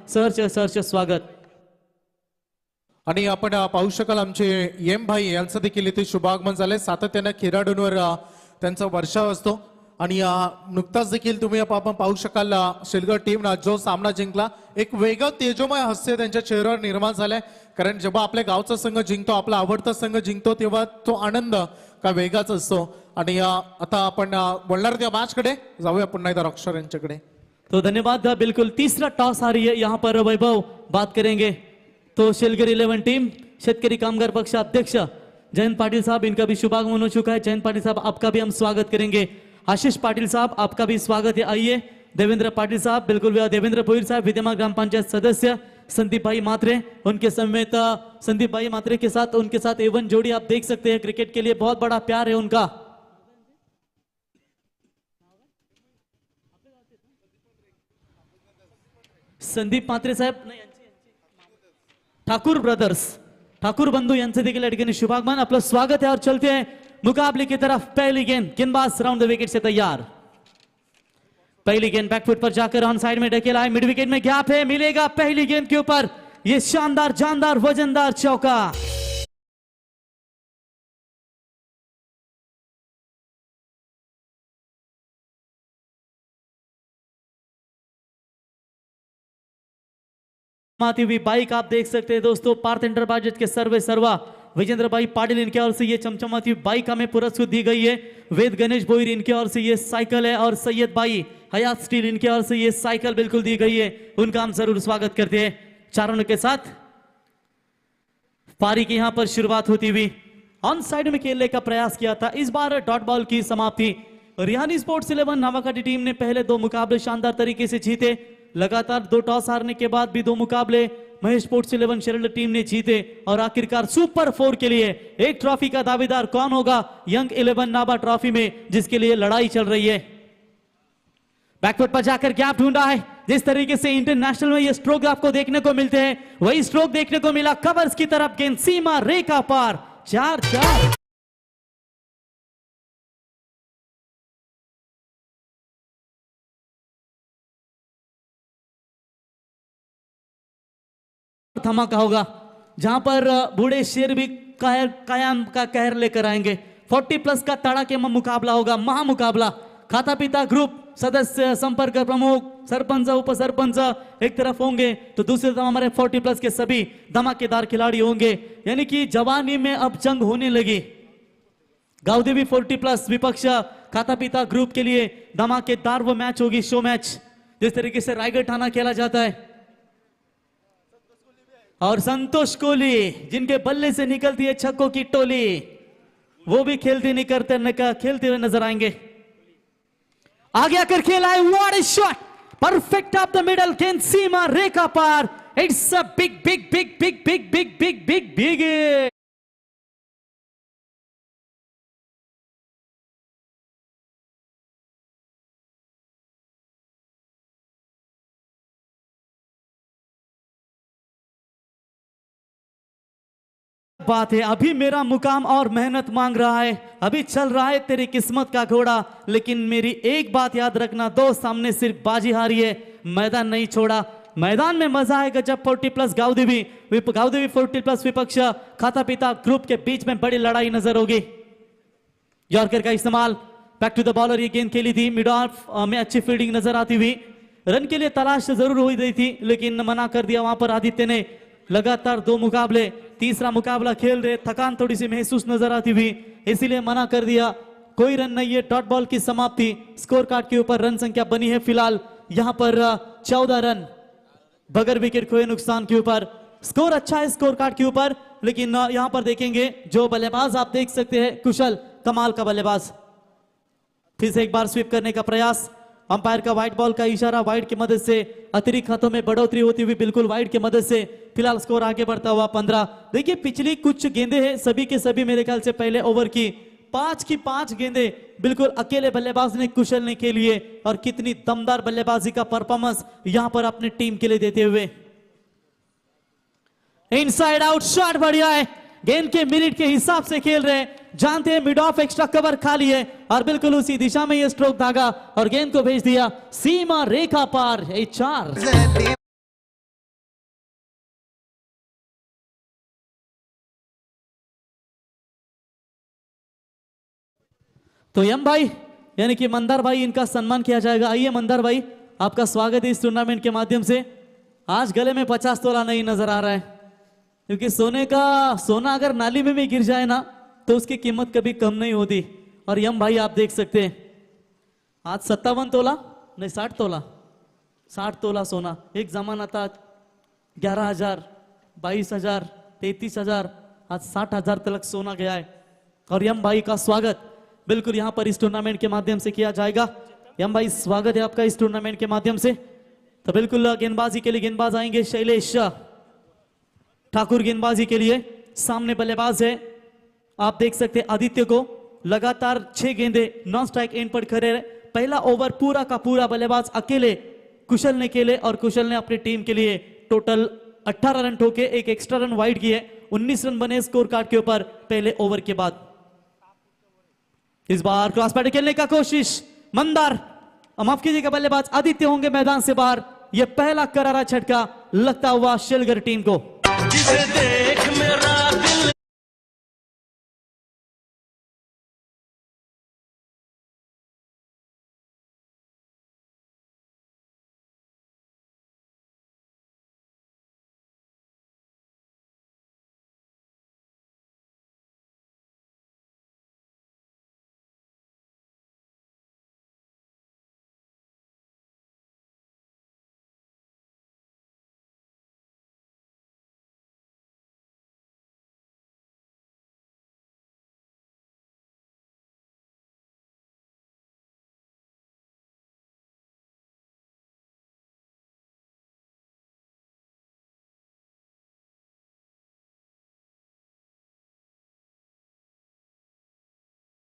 सहर्ष स्वागत. आणि आपण पाहू शकाल आमचे एम भाई यांचं देखील इथे शुभागमन झालंय. सातत्याने खेळाडूंवर त्यांचा वर्षाव असतो आणि नुकताच देखील तुम्ही आपण पाहू शकाल शिलगड टीम जो सामना जिंकला एक वेगळं तेजोमय हास्य त्यांच्या चेहऱ्यावर निर्माण झालाय. कारण जेव्हा आपल्या गावचा संघ जिंकतो, आपला आवडता संघ जिंकतो, तेव्हा तो आनंद का वेगळाच असतो. आणि आता आपण बोलणार त्या मॅच कडे जाऊया पुन्हा एकदा रॉकस्टार यांच्याकडे. तो धन्यवाद. बिल्कुल तीसरा टॉस आ रही है यहाँ पर. वैभव बात करेंगे तो शिलगढ़ 11 टीम शेतकरी कामगार पक्ष अध्यक्ष जयंत पाटिल साहब, इनका भी शुभागमन हो चुका है. जयंत पाटिल साहब आपका भी हम स्वागत करेंगे. आशीष पाटिल साहब आपका भी स्वागत है. आइए देवेंद्र पाटिल साहब, बिल्कुल देवेंद्र भोईर साहब, विद्यमान ग्राम पंचायत सदस्य संदीप भाई मात्रे, उनके समेत संदीप भाई मात्रे के साथ उनके साथ एवन जोड़ी आप देख सकते हैं. क्रिकेट के लिए बहुत बड़ा प्यार है उनका. संदीप मात्रे साहेब, ठाकुर ब्रदर्स, ठाकुर बंधु यांचे देखील या ठिकाणी शुभागमन. आपलं स्वागत है और चलते हैं मुकाबले की तरफ. पहली गेंद गेंदबाज राउंड द विकेट से तैयार. पहली गेंद बैकफुट पर जाकर ऑन साइड में ढकेला है. मिड विकेट में गैप है, मिलेगा पहली गेंद के ऊपर ये शानदार जानदार वजनदार चौका. माती हुई बाइक आप देख सकते हैं दोस्तों. पार्थ एंटरप्राइजेज के सर्वा विजेंद्र भाई पाटिल इनके ओर से ये चमचमाती हुई बाइक हमें पुरस्कृत दी गई है. वेद गणेश भोईर इनके ओर से ये साइकिल है और सैयद भाई हयात स्टील इनके ओर से ये साइकिल बिल्कुल दी गई है. उनका हम जरूर स्वागत करते हैं. चारों के साथ पारी की यहां पर शुरुआत होती हुई ऑन साइड में खेलने का प्रयास किया था. इस बार डॉट बॉल की समाप्ति. रिहानी स्पोर्ट्स 11 नावाकाटी टीम ने पहले 2 मुकाबले शानदार तरीके से जीते. लगातार 2 टॉस हारने के बाद भी 2 मुकाबले महेश स्पोर्ट्स 11 शेरल्ड टीम ने जीते और आखिरकार सुपर 4 के लिए एक ट्रॉफी का दावेदार कौन होगा यंग 11 नाबा ट्रॉफी में, जिसके लिए लड़ाई चल रही है. बैकफुट पर जाकर गैप ढूंढा है. जिस तरीके से इंटरनेशनल में ये स्ट्रोक आपको देखने को मिलते हैं वही स्ट्रोक देखने को मिला कवर्स की तरफ. गेंद सीमा रेखा पार. 4-4. धमाका होगा जहां पर बूढ़े शेर भी कायम का कहर लेकर आएंगे. 40 प्लस का तड़ाके में मुकाबला होगा, महामुकाबला. खाता पिता ग्रुप सदस्य, संपर्क प्रमुख, सरपंच, उप सरपंच एक तरफ होंगे तो दूसरी तरफ हमारे 40 प्लस के सभी धमाकेदार खिलाड़ी होंगे. यानी कि जवानी में अब जंग होने लगी. गावदेवी 40 प्लस विपक्ष खाता पिता ग्रुप के लिए धमाकेदार वो मैच होगी, शो मैच. जिस तरीके से रायगढ़ थाना खेला जाता है और संतोष कोहली जिनके बल्ले से निकलती है छक्कों की टोली, वो भी खेलते हुए नजर आएंगे. आगे आकर खेला है. What a shot, perfect of the middle. गेंद सीमा रेखा पार. It's a big big big big big big big big big. बात है अभी मेरा मुकाम और मेहनत मांग रहा है. अभी चल रहा है तेरी किस्मत का घोड़ा, लेकिन मेरी एक बात याद रखना दोस्त, सामने सिर्फ बाजी हारी है, मैदान नहीं छोड़ा. मैदान में मजा आएगा जब 40 प्लस गावदेवी 40 प्लस विपक्ष खाता पिता ग्रुप के बीच में बड़ी लड़ाई नजर होगी. यॉर्कर का इस्तेमाल. Back to the bowler. ये गेंद खेली थी मिड ऑफ में, अच्छी फील्डिंग नजर आती हुई. रन के लिए तलाश जरूर हुई रही थी लेकिन मना कर दिया वहां पर आदित्य ने. लगातार 2 मुकाबले, तीसरा मुकाबला खेल रहे, थकान थोड़ी सी महसूस नजर आती हुई, इसीलिए मना कर दिया. कोई रन नहीं है. डॉट बॉल की समाप्ति. स्कोर कार्ड के ऊपर रन संख्या बनी है फिलहाल यहां पर 14 रन बगैर विकेट खोए नुकसान के ऊपर. स्कोर अच्छा है स्कोर कार्ड के ऊपर, लेकिन यहां पर देखेंगे जो बल्लेबाज आप देख सकते हैं, कुशल कमाल का बल्लेबाज. फिर से एक बार स्वीप करने का प्रयास. अंपायर का व्हाइट बॉल का इशारा, व्हाइट की मदद से अतिरिक्त हाथों में बढ़ोतरी होती हुई बिल्कुल व्हाइट की मदद से फिलहाल स्कोर आगे बढ़ता हुआ 15. देखिए पिछली कुछ गेंदें हैं सभी के सभी मेरे ख्याल से पहले ओवर की 5 की 5 गेंदें बिल्कुल अकेले बल्लेबाज ने कुशल ने के लिए, और कितनी दमदार बल्लेबाजी का परफॉर्मेंस यहां पर अपनी टीम के लिए देते हुए. इनसाइड आउट शॉट बढ़िया है. गेंद के मिनट के हिसाब से खेल रहे हैं, जानते हैं मिड ऑफ एक्स्ट्रा कवर खाली है और बिल्कुल उसी दिशा में ये स्ट्रोक धागा और गेंद को भेज दिया सीमा रेखा पार. 4 तो यम भाई यानी कि मंदार भाई, इनका सम्मान किया जाएगा। आइए मंदार भाई, आपका स्वागत है इस टूर्नामेंट के माध्यम से। आज गले में 50 तोला नहीं नजर आ रहा है, क्योंकि सोना अगर नाली में भी गिर जाए ना तो उसकी कीमत कभी कम नहीं होती। और यम भाई आप देख सकते हैं आज 57 तोला नहीं 60 तोला, 60 तोला सोना। एक जमाना था 11,000, 22,000, 33,000, आज 60,000 तक सोना गया है। और यम भाई का स्वागत बिल्कुल यहाँ पर इस टूर्नामेंट के माध्यम से किया जाएगा। यम भाई स्वागत है आपका इस टूर्नामेंट के माध्यम से। तो बिल्कुल गेंदबाजी के लिए गेंदबाज आएंगे शैलेश ठाकुर गेंदबाजी के लिए। सामने बल्लेबाज है, आप देख सकते हैं आदित्य को। लगातार 6 गेंदे नॉन स्ट्राइक एंड पर खड़े रहे। पहला ओवर पूरा का पूरा बल्लेबाज अकेले कुशल ने खेले और कुशल ने अपनी टीम के लिए टोटल 18 रन ठोके, एक एक्स्ट्रा रन वाइड किए, 19 रन बने स्कोर कार्ड के ऊपर पहले ओवर के बाद। इस बार क्रॉस बैट खेलने का कोशिश मंदार, माफ कीजिएगा, बल्लेबाज आदित्य होंगे मैदान से बाहर। यह पहला करारा झटका लगता हुआ शेलगर टीम को। जिसे देख मेरा दिल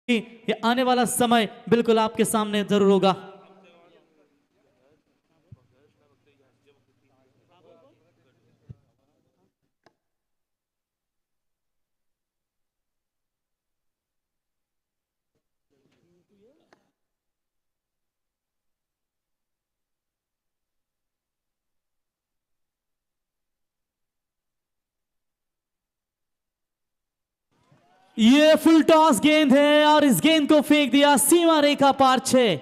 ये आने वाला समय बिल्कुल आपके सामने जरूर होगा। ये फुल टॉस गेंद है और इस गेंद को फेंक दिया सीमा रेखा पार 6।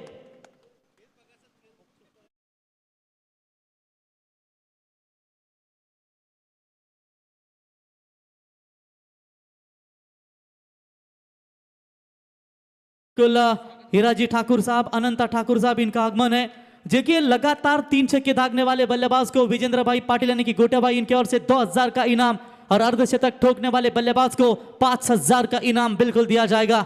हीराजी ठाकुर साहब, अनंता ठाकुर साहब, इनका आगमन है। देखिए लगातार 3 छक्के दागने वाले बल्लेबाज को विजेंद्र भाई पाटिल यानी कि गोटा भाई, इनकी ओर से 2,000 का इनाम और अर्धशतक ठोकने वाले बल्लेबाज को 5,000 का इनाम बिल्कुल दिया जाएगा।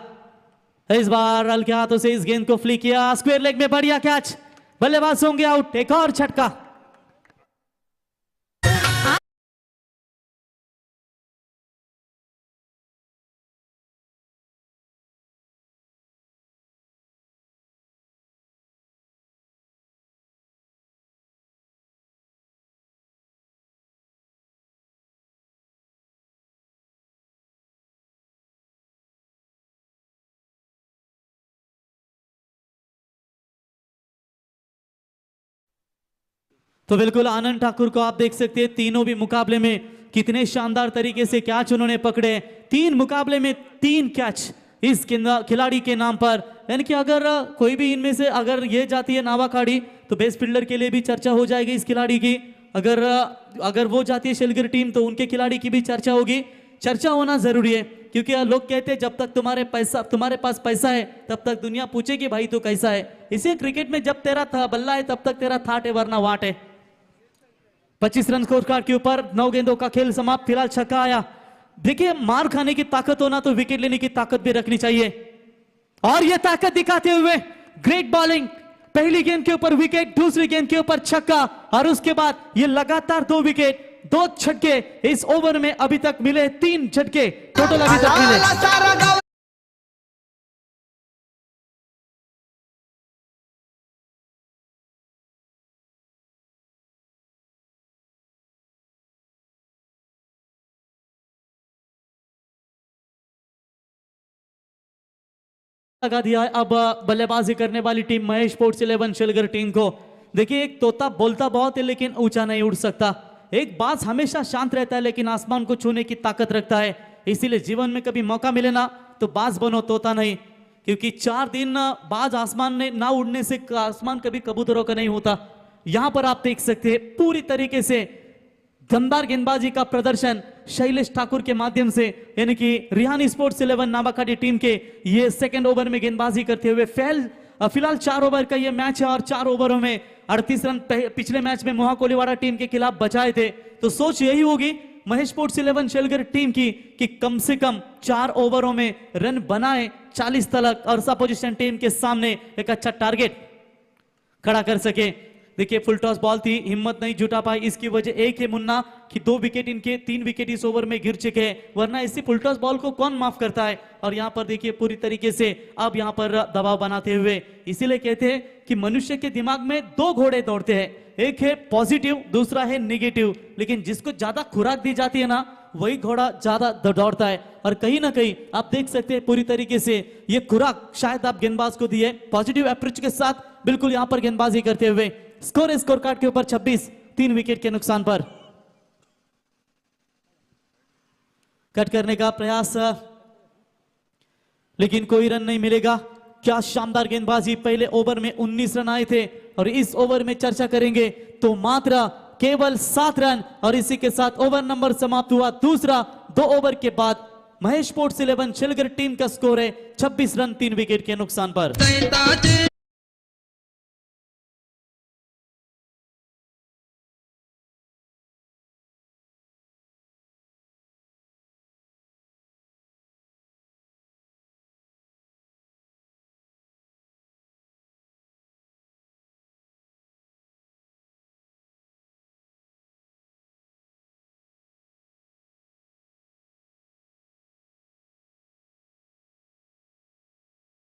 इस बार हल्के हाथों से इस गेंद को फ्लिक किया, स्क्वायर लेग में बढ़िया कैच, बल्लेबाज होंगे आउट। एक और झटका, तो बिल्कुल आनंद ठाकुर को आप देख सकते हैं। तीनों भी मुकाबले में कितने शानदार तरीके से कैच उन्होंने पकड़े। 3 मुकाबले में 3 कैच इस खिलाड़ी के नाम पर। यानी कि अगर कोई भी इनमें से अगर ये जाती है नावाखाड़ी तो बेस्ट फील्डर के लिए भी चर्चा हो जाएगी इस खिलाड़ी की। अगर वो जाती है शेलगर टीम तो उनके खिलाड़ी की भी चर्चा होगी। चर्चा होना जरूरी है, क्योंकि लोग कहते हैं जब तक तुम्हारे पास पैसा है तब तक दुनिया पूछेगी भाई तो कैसा है। इसे क्रिकेट में जब तेरा बल्ला है तब तक तेरा थाट है, वरना वाट है। 25 रन स्कोर कार्ड के ऊपर 9 गेंदों का खेल समाप्त। फिलहाल छक्का आया। देखिए मार खाने की ताकत होना तो विकेट लेने की ताकत भी रखनी चाहिए, और यह ताकत दिखाते हुए ग्रेट बॉलिंग। पहली गेंद के ऊपर विकेट, दूसरी गेंद के ऊपर छक्का, और उसके बाद ये लगातार 2 विकेट, 2 छक्के इस ओवर में अभी तक मिले। 3 झटके टोटल अभी तक मिले। लगा दिया है। अब बल्लेबाजी करने वाली team Mahesh sports 11 Shelgar team को। देखिए एक तोता बोलता बहुत है लेकिन ऊंचा नहीं उड़ सकता। एक बाज हमेशा शांत रहता है लेकिन आसमान को छूने की ताकत रखता है। इसीलिए जीवन में कभी मौका मिले ना तो बाज बनो, तोता नहीं। क्योंकि 4 दिन बाज आसमान ने ना उड़ने से आसमान कभी कबूतरों का नहीं होता। यहां पर आप देख सकते हैं पूरी तरीके से दमदार गेंदबाजी का प्रदर्शन शैलेश ठाकुर के माध्यम से, यानी कि रिहान स्पोर्ट्स 11 नावाखाली टीम के ये सेकंड ओवर में गेंदबाजी करते हुए फिलहाल 4 ओवर का ये मैच है और 4 ओवरों में 38 रन पिछले मैच में मोहा कोलीवाड़ा टीम के खिलाफ बचाए थे। तो सोच यही होगी महेश स्पोर्ट्स 11 शेलगर टीम की कि कम से कम 4 ओवरों में रन बनाए 40 तलक और अपोजिशन टीम के सामने एक अच्छा टारगेट खड़ा कर सके। देखिए फुल टॉस बॉल थी, हिम्मत नहीं जुटा पाई, इसकी वजह एक है मुन्ना कि 2 विकेट इनके 3 विकेट इस ओवर में गिर चुके हैं, वरना इसी फुल टॉस बॉल को कौन माफ करता है। और यहां पर देखिए पूरी तरीके से अब यहां पर दबाव बनाते हुए, इसीलिए कहते हैं कि मनुष्य के दिमाग में 2 घोड़े दौड़ते हैं, एक है पॉजिटिव, दूसरा है निगेटिव। लेकिन जिसको ज्यादा खुराक दी जाती है ना वही घोड़ा ज्यादा दौड़ता है। और कहीं ना कहीं आप देख सकते हैं पूरी तरीके से ये खुराक शायद आप गेंदबाज को दी है, पॉजिटिव अप्रोच के साथ बिल्कुल यहां पर गेंदबाजी करते हुए। स्कोर कार्ड के ऊपर 26, 3 विकेट के नुकसान पर। कट करने का प्रयास लेकिन कोई रन नहीं मिलेगा। क्या शानदार गेंदबाजी, पहले ओवर में 19 रन आए थे और इस ओवर में चर्चा करेंगे तो मात्र केवल 7 रन, और इसी के साथ ओवर नंबर समाप्त हुआ दूसरा। 2 ओवर के बाद महेश स्पोर्ट्स 11 शेलगर टीम का स्कोर है 26 रन 3 विकेट के नुकसान पर।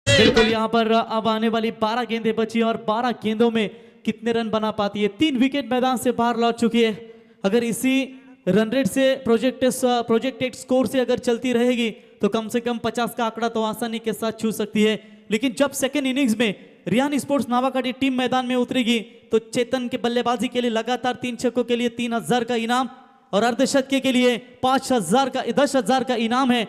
बिल्कुल यहां पर अब आने वाली 12 गेंदें बची और 12 गेंदों में कितने रन बना पाती है। 3 विकेट मैदान से बाहर लौट चुकी है। अगर इसी रन रेट से प्रोजेक्टेड स्कोर से अगर चलती रहेगी तो कम से कम 50 का आंकड़ा तो आसानी के साथ छू सकती है। लेकिन जब सेकेंड इनिंग्स में रिहान स्पोर्ट्स नावाखाली टीम मैदान में उतरेगी तो चेतन के बल्लेबाजी के लिए लगातार 3 छक्कों के लिए 3000 का इनाम और अर्धशतके के लिए 10,000 का इनाम है।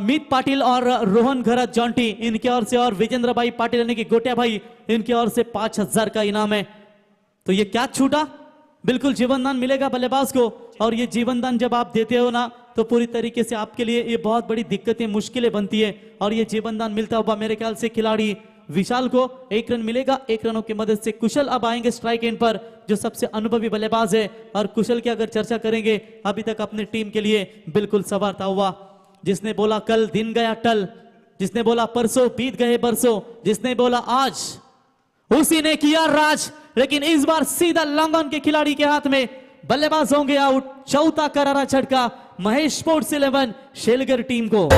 मीत पाटिल और रोहन घरत जॉन्टी इनके ओर से, और विजेंद्र भाई पाटिल यानी कि गोटिया भाई इनके ओर से 5,000 का इनाम है। तो ये क्या छूटा, बिल्कुल जीवनदान मिलेगा बल्लेबाज को। और ये जीवनदान जब आप देते हो ना तो पूरी तरीके से आपके लिए ये बहुत बड़ी दिक्कतें मुश्किलें बनती है। और ये जीवनदान मिलता हुआ मेरे ख्याल से खिलाड़ी विशाल को 1 रन मिलेगा। 1 रनों की मदद से कुशल अब आएंगे स्ट्राइक एंड पर, जो सबसे अनुभवी बल्लेबाज है। और कुशल की अगर चर्चा करेंगे, अभी तक अपनी टीम के लिए बिल्कुल संवारता हुआ, जिसने बोला कल दिन गया टल, जिसने बोला परसों बीत गए बरसों, जिसने बोला आज उसी ने किया राज। लेकिन इस बार सीधा लॉन्ग ऑन के खिलाड़ी के हाथ में, बल्लेबाज होंगे आउट। चौथा करारा झटका महेश स्पोर्ट्स 11 शेलगर टीम को।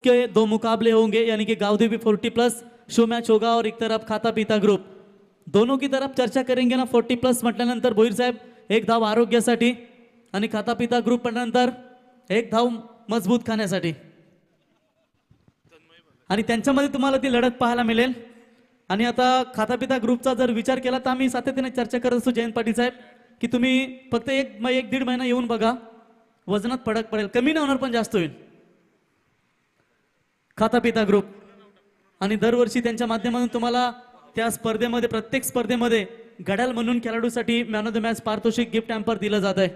के 2 मुकाबले होंगे, यानी कि गावदेवी 40+ शो मॅच होगा और एक तरफ खाता पिता ग्रुप। दोनों की तरफ चर्चा करेंगे ना। 40+ म्हटल्यानंतर भोईर साहेब 1 धाव आरोग्यासाठी आणि खाता पिता ग्रुप म्हटल्यानंतर 1 धाव मजबूत खाण्यासाठी, आणि त्यांच्यामध्ये तुम्हाला ती लढत पाहायला मिळेल। आणि आता खाता पिता ग्रुपचा जर विचार केला तर आम्ही सातत्याने चर्चा करत असतो जयंत पाटील साहेब की तुम्ही फक्त 1-1.5 महिना येऊन बघा, वजनात फरक पडेल, कमी नाही होणार पण जास्त होईल खाता पिता ग्रुप। आणि दरवर्षी त्यांच्या माध्यमातून तुम्हाला त्या स्पर्धेमध्ये, प्रत्येक स्पर्धेमध्ये घड्याळ म्हणून खेळाडूसाठी मॅन ऑफ द मॅच पारितोषिक गिफ्ट हॅम्पर दिलं जात आहे।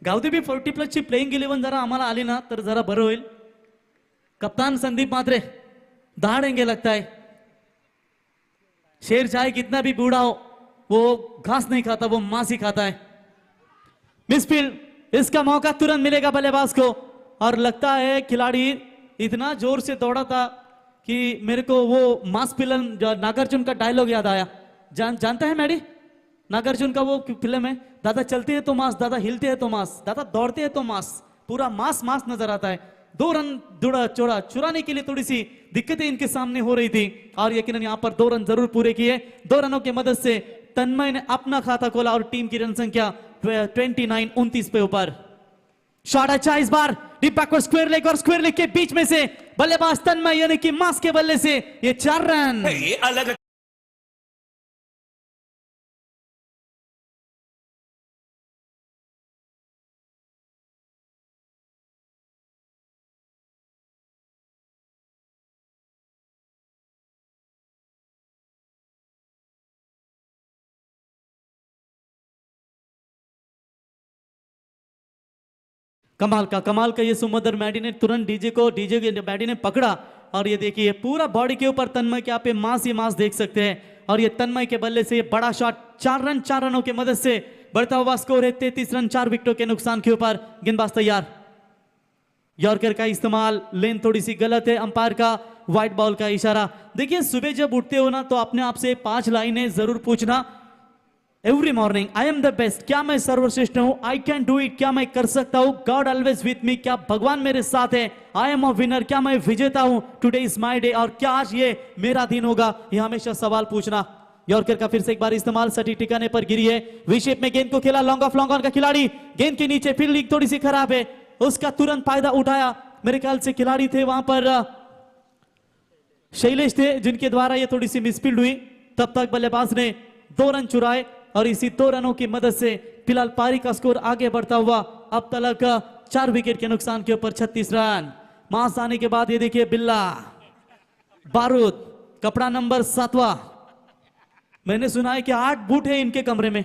गावदेवी 40+ ची प्लेइंग 11 जरा आम्हाला आली ना तर जरा बरं होईल। कप्तान संदीप मात्रे दहाड़ेंगे लगता है, शेर चाहे कितना भी बूढ़ा हो वो घास नहीं खाता, वो मांस ही खाता है। मिसफील्ड, इसका मौका तुरंत मिलेगा बल्लेबाज को। और लगता है खिलाड़ी इतना जोर से दौड़ा था कि मेरे को वो मास फिल्म नागार्जुन का डायलॉग याद आया। जानता है मैडी, नागार्जुन का वो फिल्म है, दादा चलते हैं तो मास, दादा हिलते हैं तो मास, दादा दौड़ते हैं तो मास, पूरा मास मास नजर आता है। 2 रन चुराने के लिए थोड़ी सी दिक्कतें इनके सामने हो रही थी और यकीनन यहाँ पर 2 रन जरूर पूरे किए। 2 रनों की मदद से तन्मय ने अपना खाता खोला और टीम की रन संख्या 29 29 पे ऊपर। शॉट अच्छा इस बार डीप बैकवर्ड स्क्वायर लेग और स्क्वायर लेग के बीच में से बल्लेबाज तन्मय यानी कि मास के बल्ले से ये 4 रन। ये अलग कमाल का ये सुमंदर मैडी ने तुरंत डीजे के मैडी ने पकड़ा और ये देखिए पूरा बॉडी के ऊपर तन्मय के आप मास ही मास देख सकते हैं और ये तन्मय के बल्ले से ये बड़ा शॉट 4 रनों की मदद से बढ़ता हुआ स्कोर है 33 रन 4 विकेटों के नुकसान के ऊपर। गेंदबाज तैयार, यॉर्कर का इस्तेमाल, लेन थोड़ी सी गलत है, अंपायर का व्हाइट बॉल का इशारा। देखिए सुबह जब उठते हो ना तो अपने आप से 5 लाइनें जरूर पूछना every morning, I am the best, क्या मैं सर्वश्रेष्ठ हूं, आई कैन डू इट, क्या मैं कर सकता हूं, गॉड ऑलवेज विथ मी, क्या भगवान मेरे साथ है, आई एम अ विनर, क्या मैं विजेता हूं, टुडे इज माय डे, और क्या आज ये मेरा दिन होगा। ये हमेशा सवाल पूछना। यॉर्कर का फिर से एक बार इस्तेमाल, सटीक ठिकाने पर गिरी है, वी शेप में गेंद को खेला, लॉन्ग ऑफ लॉन्ग ऑन का खिलाड़ी, गेंद के नीचे फील्डिंग थोड़ी सी खराब है, उसका तुरंत फायदा उठाया। मेरे ख्याल से खिलाड़ी थे वहां पर शैलेश थे जिनके द्वारा ये थोड़ी सी मिसफील्ड हुई। तब तक बल्लेबाज ने 2 रन चुराए और इसी 2 रनों की मदद से फिलहाल पारी का स्कोर आगे बढ़ता हुआ अब तक 4 विकेट के नुकसान के ऊपर 36 रन। मास आने के बाद ये देखिए बिल्ला बारूद, कपड़ा नंबर 7वां। मैंने सुना है कि 8 बूट है इनके कमरे में।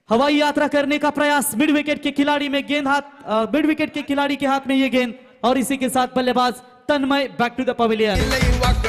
हवाई यात्रा करने का प्रयास, मिड विकेट के खिलाड़ी में गेंद मिड विकेट के खिलाड़ी के हाथ में ये गेंद और इसी के साथ बल्लेबाज Tanmay back to the pavilion.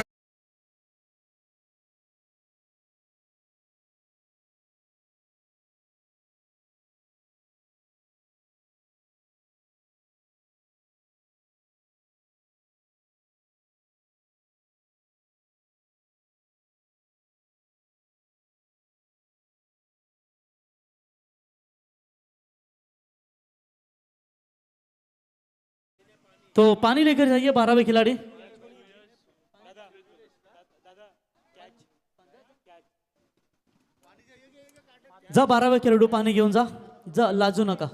तो पानी लेकर जाइए 12वें खिलाड़ी। जा 12वें खेळाडू पाणी घेऊन जा लाजू नका,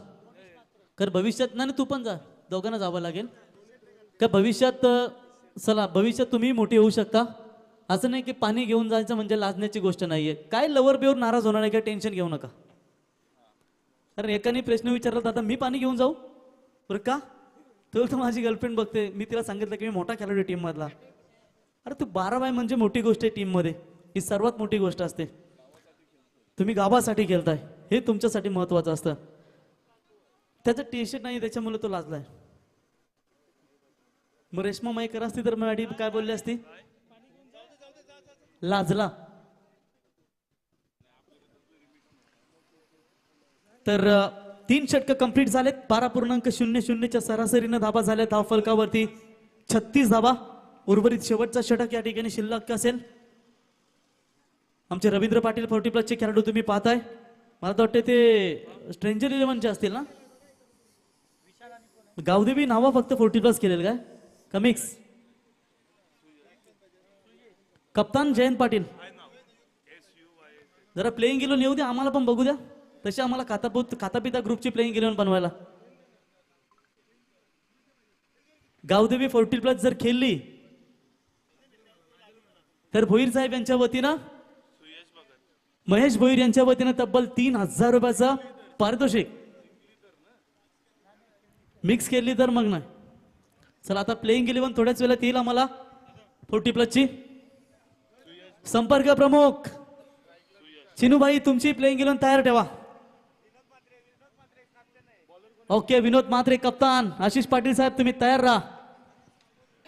कर भविष्यात नाही तू पण जा, दोघांना जावं लागेल का भविष्यात। चला भविष्यात तुम्ही मोठी होऊ शकता, असं नाही की पाणी घेऊन जायचं म्हणजे लाजण्याची गोष्ट नाहीये। काय लवर बेवर नाराज होणार आहे का, टेन्शन घेऊ नका। कारण एकाने प्रश्न विचारला, दादा मी पाणी घेऊन जाऊ बरं का, तर माझी गर्लफ्रेंड बघते, मी तिला सांगितलं की मी मोठा खेळाडू टीम मधला। अरे तू 12 म्हणजे मोठी गोष्ट आहे टीम मध्ये, ही सर्वात मोठी गोष्ट असते। तुम्ही गावासाठी खेळताय हे तुमच्यासाठी महत्वाचं असतं। त्याचं टी शर्ट नाही त्याच्यामुळे तो लाजलाय। मग रेश्मा मयेकर असती तर मॅडी काय बोलली असती, लाजला। तर 3 षटक कंप्लीट झालेत, 12.00 सरासरीनं धाबा झाल्या धाव फलकावरती, 36 धाबा। उर्वरित शेवटचा षटक या ठिकाणी शिल्लक असेल। आमचे रवींद्र पाटील 40+ चे खेळाडू तुम्ही पाहताय, मला तर वाटते ते स्ट्रेंजर 11 चे असतील ना। गावदेवी नावा फक्त 40+ केलेलं काय का मिक्स। कप्तान जयंत पाटील जरा प्लेइंग 11 येऊ द्या, आम्हाला पण बघू द्या, तसे आम्हाला खातापिता ग्रुपची प्लेइंग 11 बनवायला। गावदेवी 40+ जर खेळली तर भोईर साहेब यांच्या वतीनं, महेश भोईर यांच्या वतीनं तब्बल 3000 रुपयाचं पारितोषिक। मिक्स केली तर मग नाही। चला आता प्लेइंग 11 थोड्याच वेळात येईल आम्हाला 40+ ची। संपर्क प्रमुख चिनूभाई तुमची प्लेइंग 11 तयार ठेवा। ओके विनोद मात्रे कप्तान, आशीष पाटिल साहब तुम्हें तैयार रहा।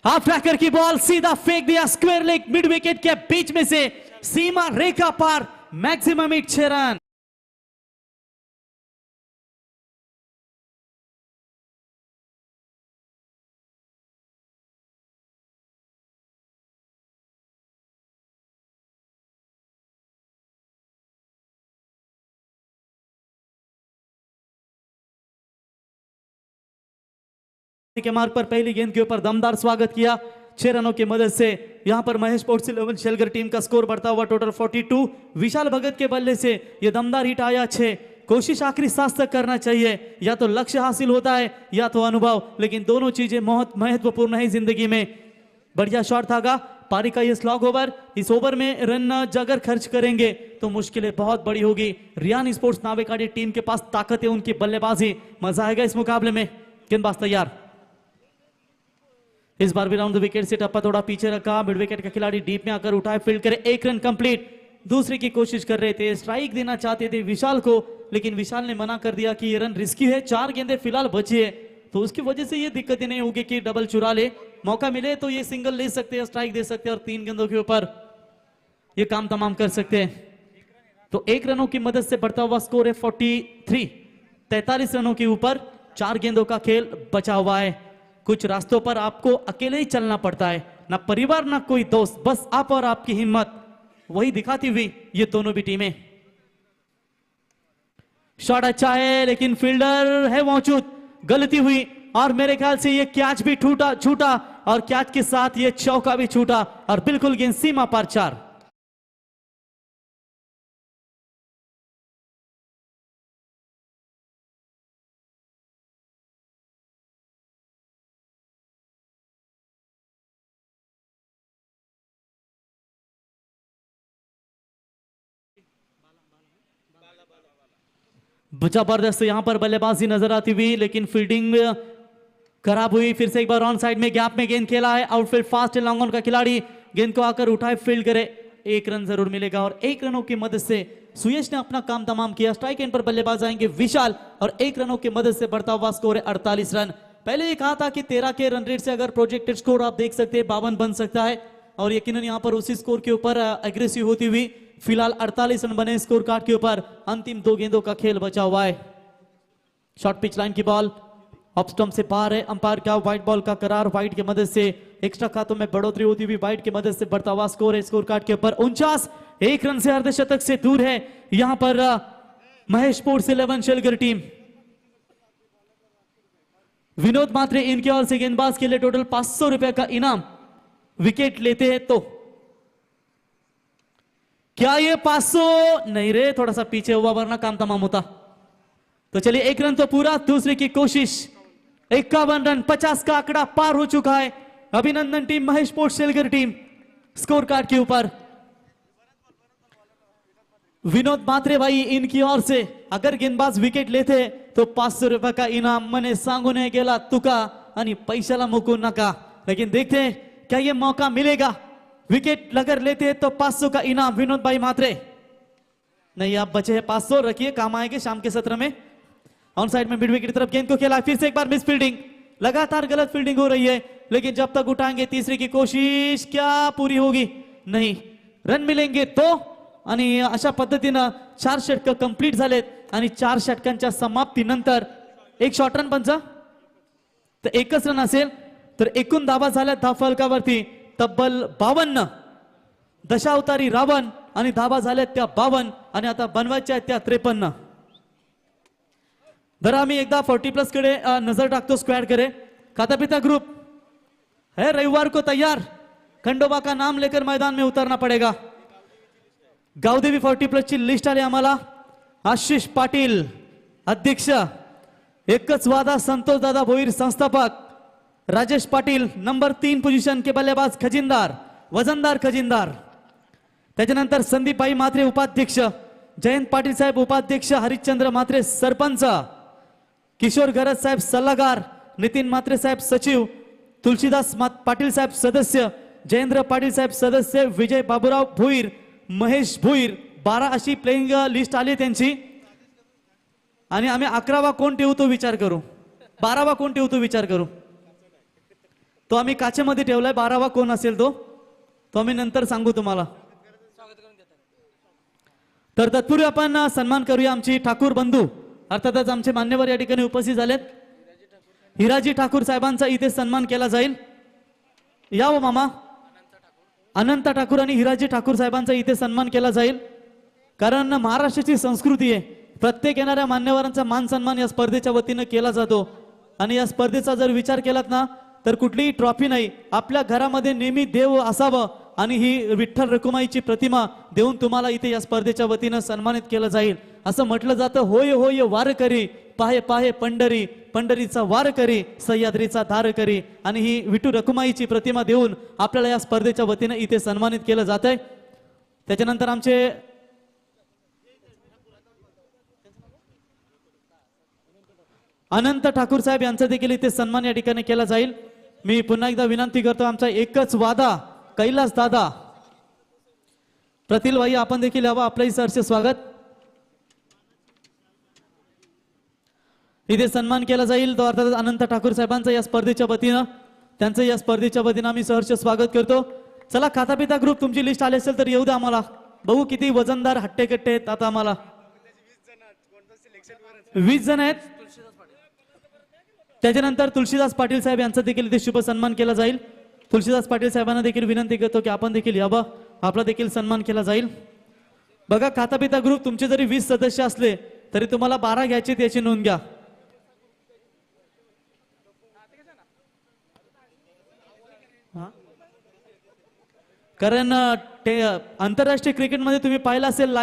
हाफ ट्रैकर की बॉल सीधा फेंक दिया स्क्वायर लेग मिड विकेट के बीच में से, सीमा रेखा पार, मैक्सिमम 6 रन। के मार्ग पर पहली गेंद के ऊपर दमदार स्वागत किया 6 रनों की मदद से। यहां पर महेश स्पोर्ट्स 11 शेलगर टीम का स्कोर बढ़ता हुआ टोटल 42। विशाल भगत के बल्ले से यह दमदार हिट आया 6। कोशिश आखिरी सांस तक करना चाहिए। या तो लक्ष्य हासिल होता है या तो अनुभव, लेकिन दोनों चीजें बहुत महत्वपूर्ण है जिंदगी में। बढ़िया शॉट था पारी का ये स्लॉग ओवर। इस ओवर में रन अगर खर्च करेंगे तो मुश्किलें बहुत बड़ी होगी। रियान स्पोर्ट्स नावेकाड़ी टीम के पास ताकत है, उनकी बल्लेबाजी, मजा आएगा इस मुकाबले में। गेंदबाज तैयार। इस बार भी राउंड द विकेट से टप्पा थोड़ा पीछे रखा। मिड विकेट का खिलाड़ी डीप में आकर उठाए, फील्ड करे, 1 रन कंप्लीट। दूसरे की कोशिश कर रहे थे, स्ट्राइक देना चाहते थे विशाल को, लेकिन विशाल ने मना कर दिया कि ये रन रिस्की है। 4 गेंदें फिलहाल बची है, तो उसकी वजह से ये दिक्कतें नहीं होगी कि डबल चुरा ले। मौका मिले तो ये सिंगल ले सकते हैं, स्ट्राइक दे सकते हैं और 3 गेंदों के ऊपर ये काम तमाम कर सकते हैं। तो 1 रनों की मदद से बढ़ता हुआ स्कोर है 43। 43 रनों के ऊपर 4 गेंदों का खेल बचा हुआ है। कुछ रास्तों पर आपको अकेले ही चलना पड़ता है, ना परिवार ना कोई दोस्त, बस आप और आपकी हिम्मत, वही दिखाती हुई ये दोनों भी टीमें। शॉट अच्छा है लेकिन फील्डर है मौजूद, गलती हुई और मेरे ख्याल से ये कैच भी छूटा और कैच के साथ ये चौका भी छूटा और बिल्कुल गेंद सीमा पार 4। जबरदस्त यहां पर बल्लेबाजी नजर आती हुई, लेकिन फील्डिंग खराब हुई। फिर से एक बार ऑन साइड में गैप में गेंद खेला है, आउटफील्ड फास्ट लॉन्ग ऑन का खिलाड़ी गेंद को आकर उठाए, फील्ड करे, 1 रन जरूर मिलेगा और 1 रनों की मदद से सुयश ने अपना काम तमाम किया। स्ट्राइक एंड पर बल्लेबाज आएंगे विशाल और 1 रनों की मदद से बढ़ता हुआ स्कोर है 48 रन। पहले ये कहा था कि 13 के रन रेट से अगर प्रोजेक्टेड स्कोर आप देख सकते हैं 52 बन सकता है, और यकीनन यहां पर उसी स्कोर के ऊपर एग्रेसिव होती हुई फिलहाल 48 रन बने स्कोर कार्ड के ऊपर। अंतिम 2 गेंदों का खेल बचा हुआ है। शॉर्ट पिच लाइन की बॉल ऑफ स्टंप से बाहर है। अंपायर का व्हाइट बॉल का करार, व्हाइट की मदद से एक्स्ट्रा खातों में बढ़ोतरी होती हुई व्हाइट की मदद से बढ़ता हुआ स्कोर है स्कोर कार्ड के ऊपर 49। 1 रन से अर्धशतक से दूर है यहां पर महेश स्पोर्ट्स 11 शलगर टीम। विनोद मात्रे इनके ओर से गेंदबाज के लिए टोटल 500 रुपए का इनाम। विकेट लेते हैं तो क्या ये 500 नहीं रे, थोड़ा सा पीछे हुआ वरना काम तमाम होता। तो चलिए 1 रन तो पूरा, दूसरे की कोशिश 51 रन, 50 का आंकड़ा पार हो चुका है। अभिनंदन team Mahesh sports Shalgar team score card के ऊपर। विनोद मात्रे भाई इनकी ओर से अगर गेंदबाज विकेट लेते तो 500 रुपए का इनाम मने सांगून गेला तुका आणि पैशाला मुकू नका। लेकिन देखते हैं क्या ये मौका मिलेगा। विकेट अगर लेते हैं तो 500 का इनाम विनोद भाई मात्रे। नहीं आप बचे हैं 500, रखिए काम आएंगे शाम के सत्र में। ऑन साइड में मिड विकेट की तरफ गेंद को खेला, फिर से एक बार मिस फील्डिंग, लगातार गलत फील्डिंग हो रही है, लेकिन जब तक उठाएंगे तीसरे की कोशिश क्या पूरी होगी? नहीं, रन मिलेंगे तो। आणि अशा पद्धतीनं 4 षटक कंप्लीट झालेत आणि 4 षटकांच्या समाप्तीनंतर एक शॉर्ट रन पंच तर 1च रन असेल तर एकूण धावा झाल्या धाव फलकावरती तब्बल 52। दशावतारी रावण आणि धावा झाल्यात त्या 52 आणि आता बनवायच्या त्या 53। जरा आम्ही एकदा 40+ कडे नजर टाकतो स्क्वैड करे। खाता पिता ग्रुप है रविवार को तैयार, खंडोबा का नाम लेकर मैदान में उतरना पड़ेगा। गावदेवी 40+ ची लिस्ट आली आम्हाला। आशिष पाटील अध्यक्ष, एकच वादा संतोष दादा भोईर संस्थापक, राजेश पाटील नंबर 3 पोजीशन के बल्लेबाज खजिनदार, वजनदार खजिनदार। त्याच्यानंतर संदीप भाई मात्रे उपाध्यक्ष, जयंत पाटील साहेब उपाध्यक्ष, हरिश्चंद्र मात्रे सरपंच, किशोर गरज साहेब सल्लागार, नितीन मात्रे साहेब सचिव, तुलसीदास पाटील साहेब सदस्य, जयेंद्र पाटील साहेब सदस्य, विजय बाबूराव भोईर, महेश भोईर। 12 अशी प्लेइंग लिस्ट आली त्यांची आणि आम्ही 11वा कोण ठेवू तो विचार करू, 12वा कोण ठेवू तो विचार करू। तो आम्ही काचेमध्ये ठेवलाय, 12वा कोण असेल तो आम्ही नंतर सांगू तुम्हाला। तर तत्पूर्वी आपण सन्मान करूया आमची ठाकूर बंधू, अर्थातच आमचे मान्यवर या ठिकाणी उपस्थित झालेत। हिराजी ठाकूर साहेबांचा इथे सन्मान केला जाईल। या हो मामा, अनंत ठाकूर आणि हिराजी ठाकूर साहेबांचा इथे सन्मान केला जाईल, कारण महाराष्ट्राची संस्कृती आहे प्रत्येक येणाऱ्या मान्यवरांचा मान सन्मान या स्पर्धेच्या वतीने केला जातो। आणि या स्पर्धेचा जर विचार केलात ना तर कुठलीही ट्रॉफी नाही, आपल्या घरामध्ये नेहमी देव असावं आणि ही विठ्ठल रखुमाईची प्रतिमा देऊन तुम्हाला इथे या स्पर्धेच्या वतीने सन्मानित केलं जाईल। असं म्हटलं जातं, होय होय वार करी, पाहे पाहे पंढरी, पंढरीचा वार करी, सह्याद्रीचा धार करी. आणि ही विठू रखुमाईची प्रतिमा देऊन आपल्याला या स्पर्धेच्या वतीने इथे सन्मानित केलं जात आहे. त्याच्यानंतर आमचे अनंत ठाकूर साहेब यांचा देखील इथे सन्मान या ठिकाणी केला जाईल. मी पुन्हा एकदा विनंती करतो, आमचा एकच वादा, कैलास दादा, प्रतील भाई आपण देखील यावं, आपलंही सहर्ष स्वागत. इथे सन्मान केला जाईल तो अर्थातच अनंत ठाकूर साहेबांचा या स्पर्धेच्या वतीनं, त्यांचं या स्पर्धेच्या वतीनं आम्ही सहर्ष स्वागत करतो. चला खाता पिता ग्रुप, तुमची लिस्ट आली असेल तर येऊ द्या आम्हाला, बघू किती वजनदार हट्टेकट्टे आहेत. आता आम्हाला 20 जण आहेत. त्याच्यानंतर तुलसीदास पाटील साहेब यांचा देखील इथे शुभ सन्मान केला जाईल. तुलसीदास पाटील साहेबांना देखील विनंती करतो की आपण देखील यावं, आपला देखील सन्मान केला जाईल. बघा खाता पिता ग्रुप, तुमचे जरी 20 सदस्य असले तरी तुम्हाला 12 घ्यायचे, त्याची नोंद घ्या. कारण आंतरराष्ट्रीय क्रिकेटमध्ये तुम्ही पाहिलं असेल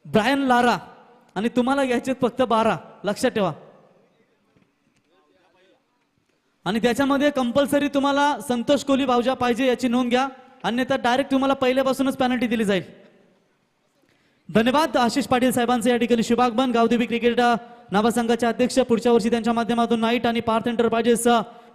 ब्रायन लारा, आणि तुम्हाला घ्यायचे फक्त 12, लक्षात ठेवा. आणि त्याच्यामध्ये कंपल्सरी तुम्हाला संतोष कोहली भावजा पाहिजे, याची नोंद घ्या, अन्यथा डायरेक्ट तुम्हाला पहिल्यापासूनच पेनल्टी दिली जाईल. धन्यवाद आशिष पाटील साहेबांचे या ठिकाणी शुभागमन. गावदेवी क्रिकेट नावासंघाचे अध्यक्ष, पुढच्या वर्षी त्यांच्या माध्यमातून नाईट आणि पार्थ एंटरप्राइजेस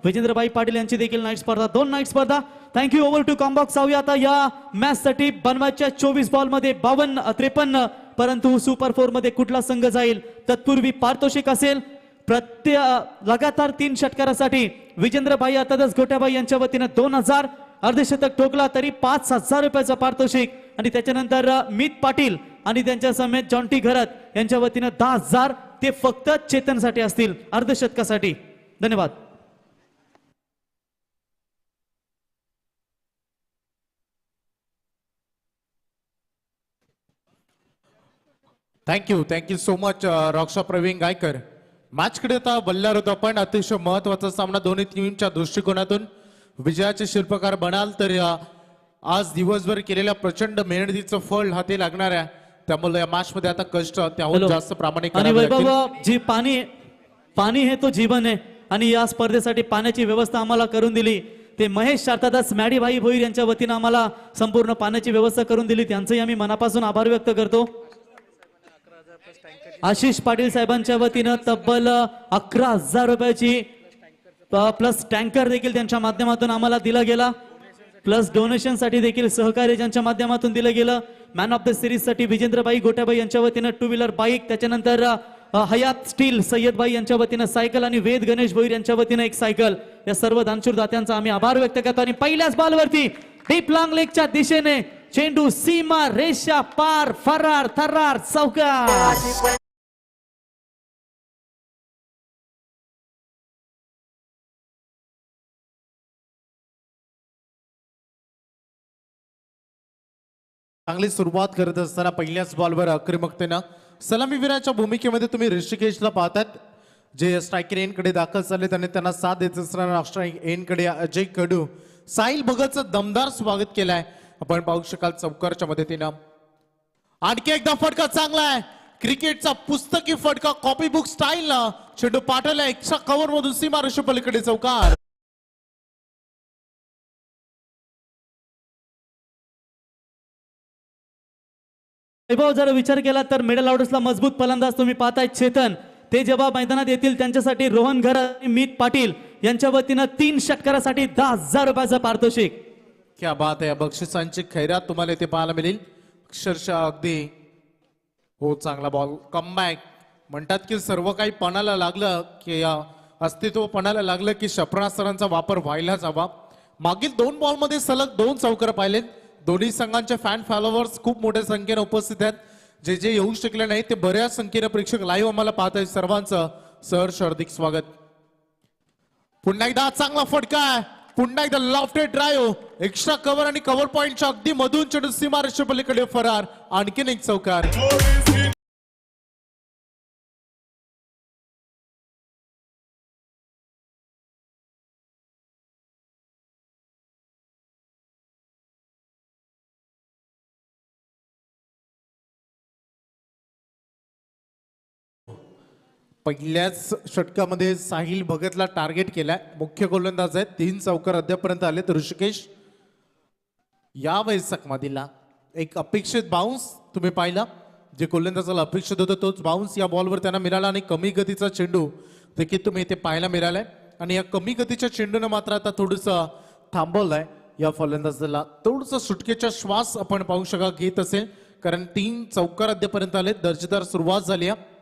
विजेंद्रभाई पाटील यांची देखील नाईट स्पर्धा, 2 नाईट स्पर्धा. थँक्यू. ओव्हर टू कॉम्बॉक्स जाऊया आता या मॅच साठी. बनवायच्या 24 बॉल मध्ये 53, परंतु सुपर 4 मध्ये कुठला संघ जाईल? तत्पूर्वी पारितोषिक असेल लगातार 3 षटकारासाठी विजेंद्रभाई अर्थातच गोट्याबाई यांच्या वतीने 2000, अर्धशतक ठोकला तरी 5000 रुपयाचं पारितोषिक. आणि त्याच्यानंतर मीत पाटील आणि त्यांच्या समेत जॉन्टी घरत यांच्या वतीने 10,000, ते फक्त चेतनसाठी असतील, अर्धशतकासाठी. धन्यवाद. Thank you so much Raksha Praveen Gaikar. मॅचकडे आता बल्ल्यावर होतो आपण. अतिशय महत्वाचा सामना दोन्ही टीमच्या दृष्टिकोनातून. विजयाचे शिल्पकार बनाल तर आज दिवसभर केलेल्या प्रचंड मेहनतीचं फळ हाती लागणार आहे. त्यामुळे या मॅच मध्ये आता कष्ट त्याहून जास्त प्रामाणिक आणि वैभव जी पाणी हे तो जीवन आहे, आणि या स्पर्धेसाठी पाण्याची व्यवस्था आम्हाला करून दिली ते महेश अर्थातच मॅडीभाई भोईर यांच्या वतीनं आम्हाला संपूर्ण पाण्याची व्यवस्था करून दिली, त्यांचंही आम्ही मनापासून आभार व्यक्त करतो. आशिष पाटील साहेबांच्या वतीनं तब्बल 11,000 रुपयाची प्लस टँकर देखील त्यांच्या माध्यमातून आम्हाला दिला गेला. प्लस डोनेशन साठी देखील सहकार्य ज्यांच्या माध्यमातून दिलं गेलं. मॅन ऑफ द सिरीज साठी विजेंद्रबाई गोट्याबाई यांच्या वतीनं 2 व्हीलर बाईक, त्याच्यानंतर हयात स्टील सय्यदबाई यांच्या वतीनं सायकल, आणि वेद गणेश भोईर यांच्या वतीनं 1 सायकल. या सर्व दानशूर दात्यांचा आम्ही आभार व्यक्त करतो. आणि पहिल्याच बॉलवरती डीप लॉंग लेगच्या दिशेने चेंडू सीमा रेषा पार, फरार थरार चौकार. चांगली सुरुवात करत असताना पहिल्याच बॉलवर आक्रमकतेनं सलामीवीराच्या भूमिकेमध्ये तुम्ही ऋषिकेशला पाहतात, जे स्ट्रायकर एनकडे दाखल झाले. त्यांना साथ देत असताना स्ट्राईक एनकडे अजय कडू, साहिल भगतचं दमदार स्वागत केलंय. आपण पाहू शकाल चौकारच्या मदतीनं. आणखी एकदा फटका चांगला आहे, क्रिकेटचा पुस्तकी फटका, कॉपी बुक स्टाईलनं चेंडू पाठवला एक्स्ट्रा कव्हर मधून सीमा रेषे पलीकडे चौकार. वैभव जर विचार केला तर मिडल ऑर्डर्सला मजबूत फलंदाज तुम्ही पाहताय चेतन, ते जेव्हा मैदानात येतील त्यांच्यासाठी रोहन घर आणि मीत पाटील यांच्या वतीनं 3 षटकारासाठी 10,000 रुपयाचं पारितोषिक. क्या बात आहे. बक्षिसांची खैरात तुम्हाला इथे पाहायला मिळेल. अक्षरशः अगदी हो चांगला बॉल. कमबॅक म्हणतात की सर्व काही पणाला लागलं की अस्तित्व पणाला लागलं की क्षेपणास्त्रांचा वापर व्हायलाच हवा. मागील 2 बॉलमध्ये सलग 2 चौकार पाहिलेत. दोन्ही संघांचे फॅन फॉलोअर्स खूप मोठ्या संख्येने उपस्थित आहेत. जे जे येऊ शकले नाही ते बऱ्याच संख्येने प्रेक्षक लाईव्ह आम्हाला पाहत आहेत. सर्वांचं सहर्ष हार्दिक स्वागत. पुन्हा एकदा चांगला फटका आहे, पुन्हा एकदा लॉफ्टेड ड्राईव्ह, एक्स्ट्रा कव्हर आणि कव्हर पॉइंटच्या अगदी मधून चेंडू सीमा रेषे पलीकडे फरार. आणखीन एक चौकार. पहिल्याच षटकामध्ये साहिल भगतला टार्गेट केलाय. मुख्य गोलंदाज आहेत, 3 चौकार अद्यापर्यंत आलेत. ऋषिकेश यावेळेस चकमादीला एक अपेक्षित बाउन्स तुम्ही पाहिला. जे गोलंदाजाला अपेक्षित होतं तोच बाउन्स या बॉलवर त्यांना मिळाला आणि कमी गतीचा चेंडू देखील तुम्ही इथे पाहायला मिळालाय. आणि या कमी गतीच्या चेंडूनं मात्र आता थोडंसं थांबवलंय या फलंदाजाला. थोडंसं सुटकेचा श्वास आपण पाहू शका घेत असेल, कारण 3 चौकार अद्यापर्यंत आले. दर्जेदार सुरुवात झाली आहे.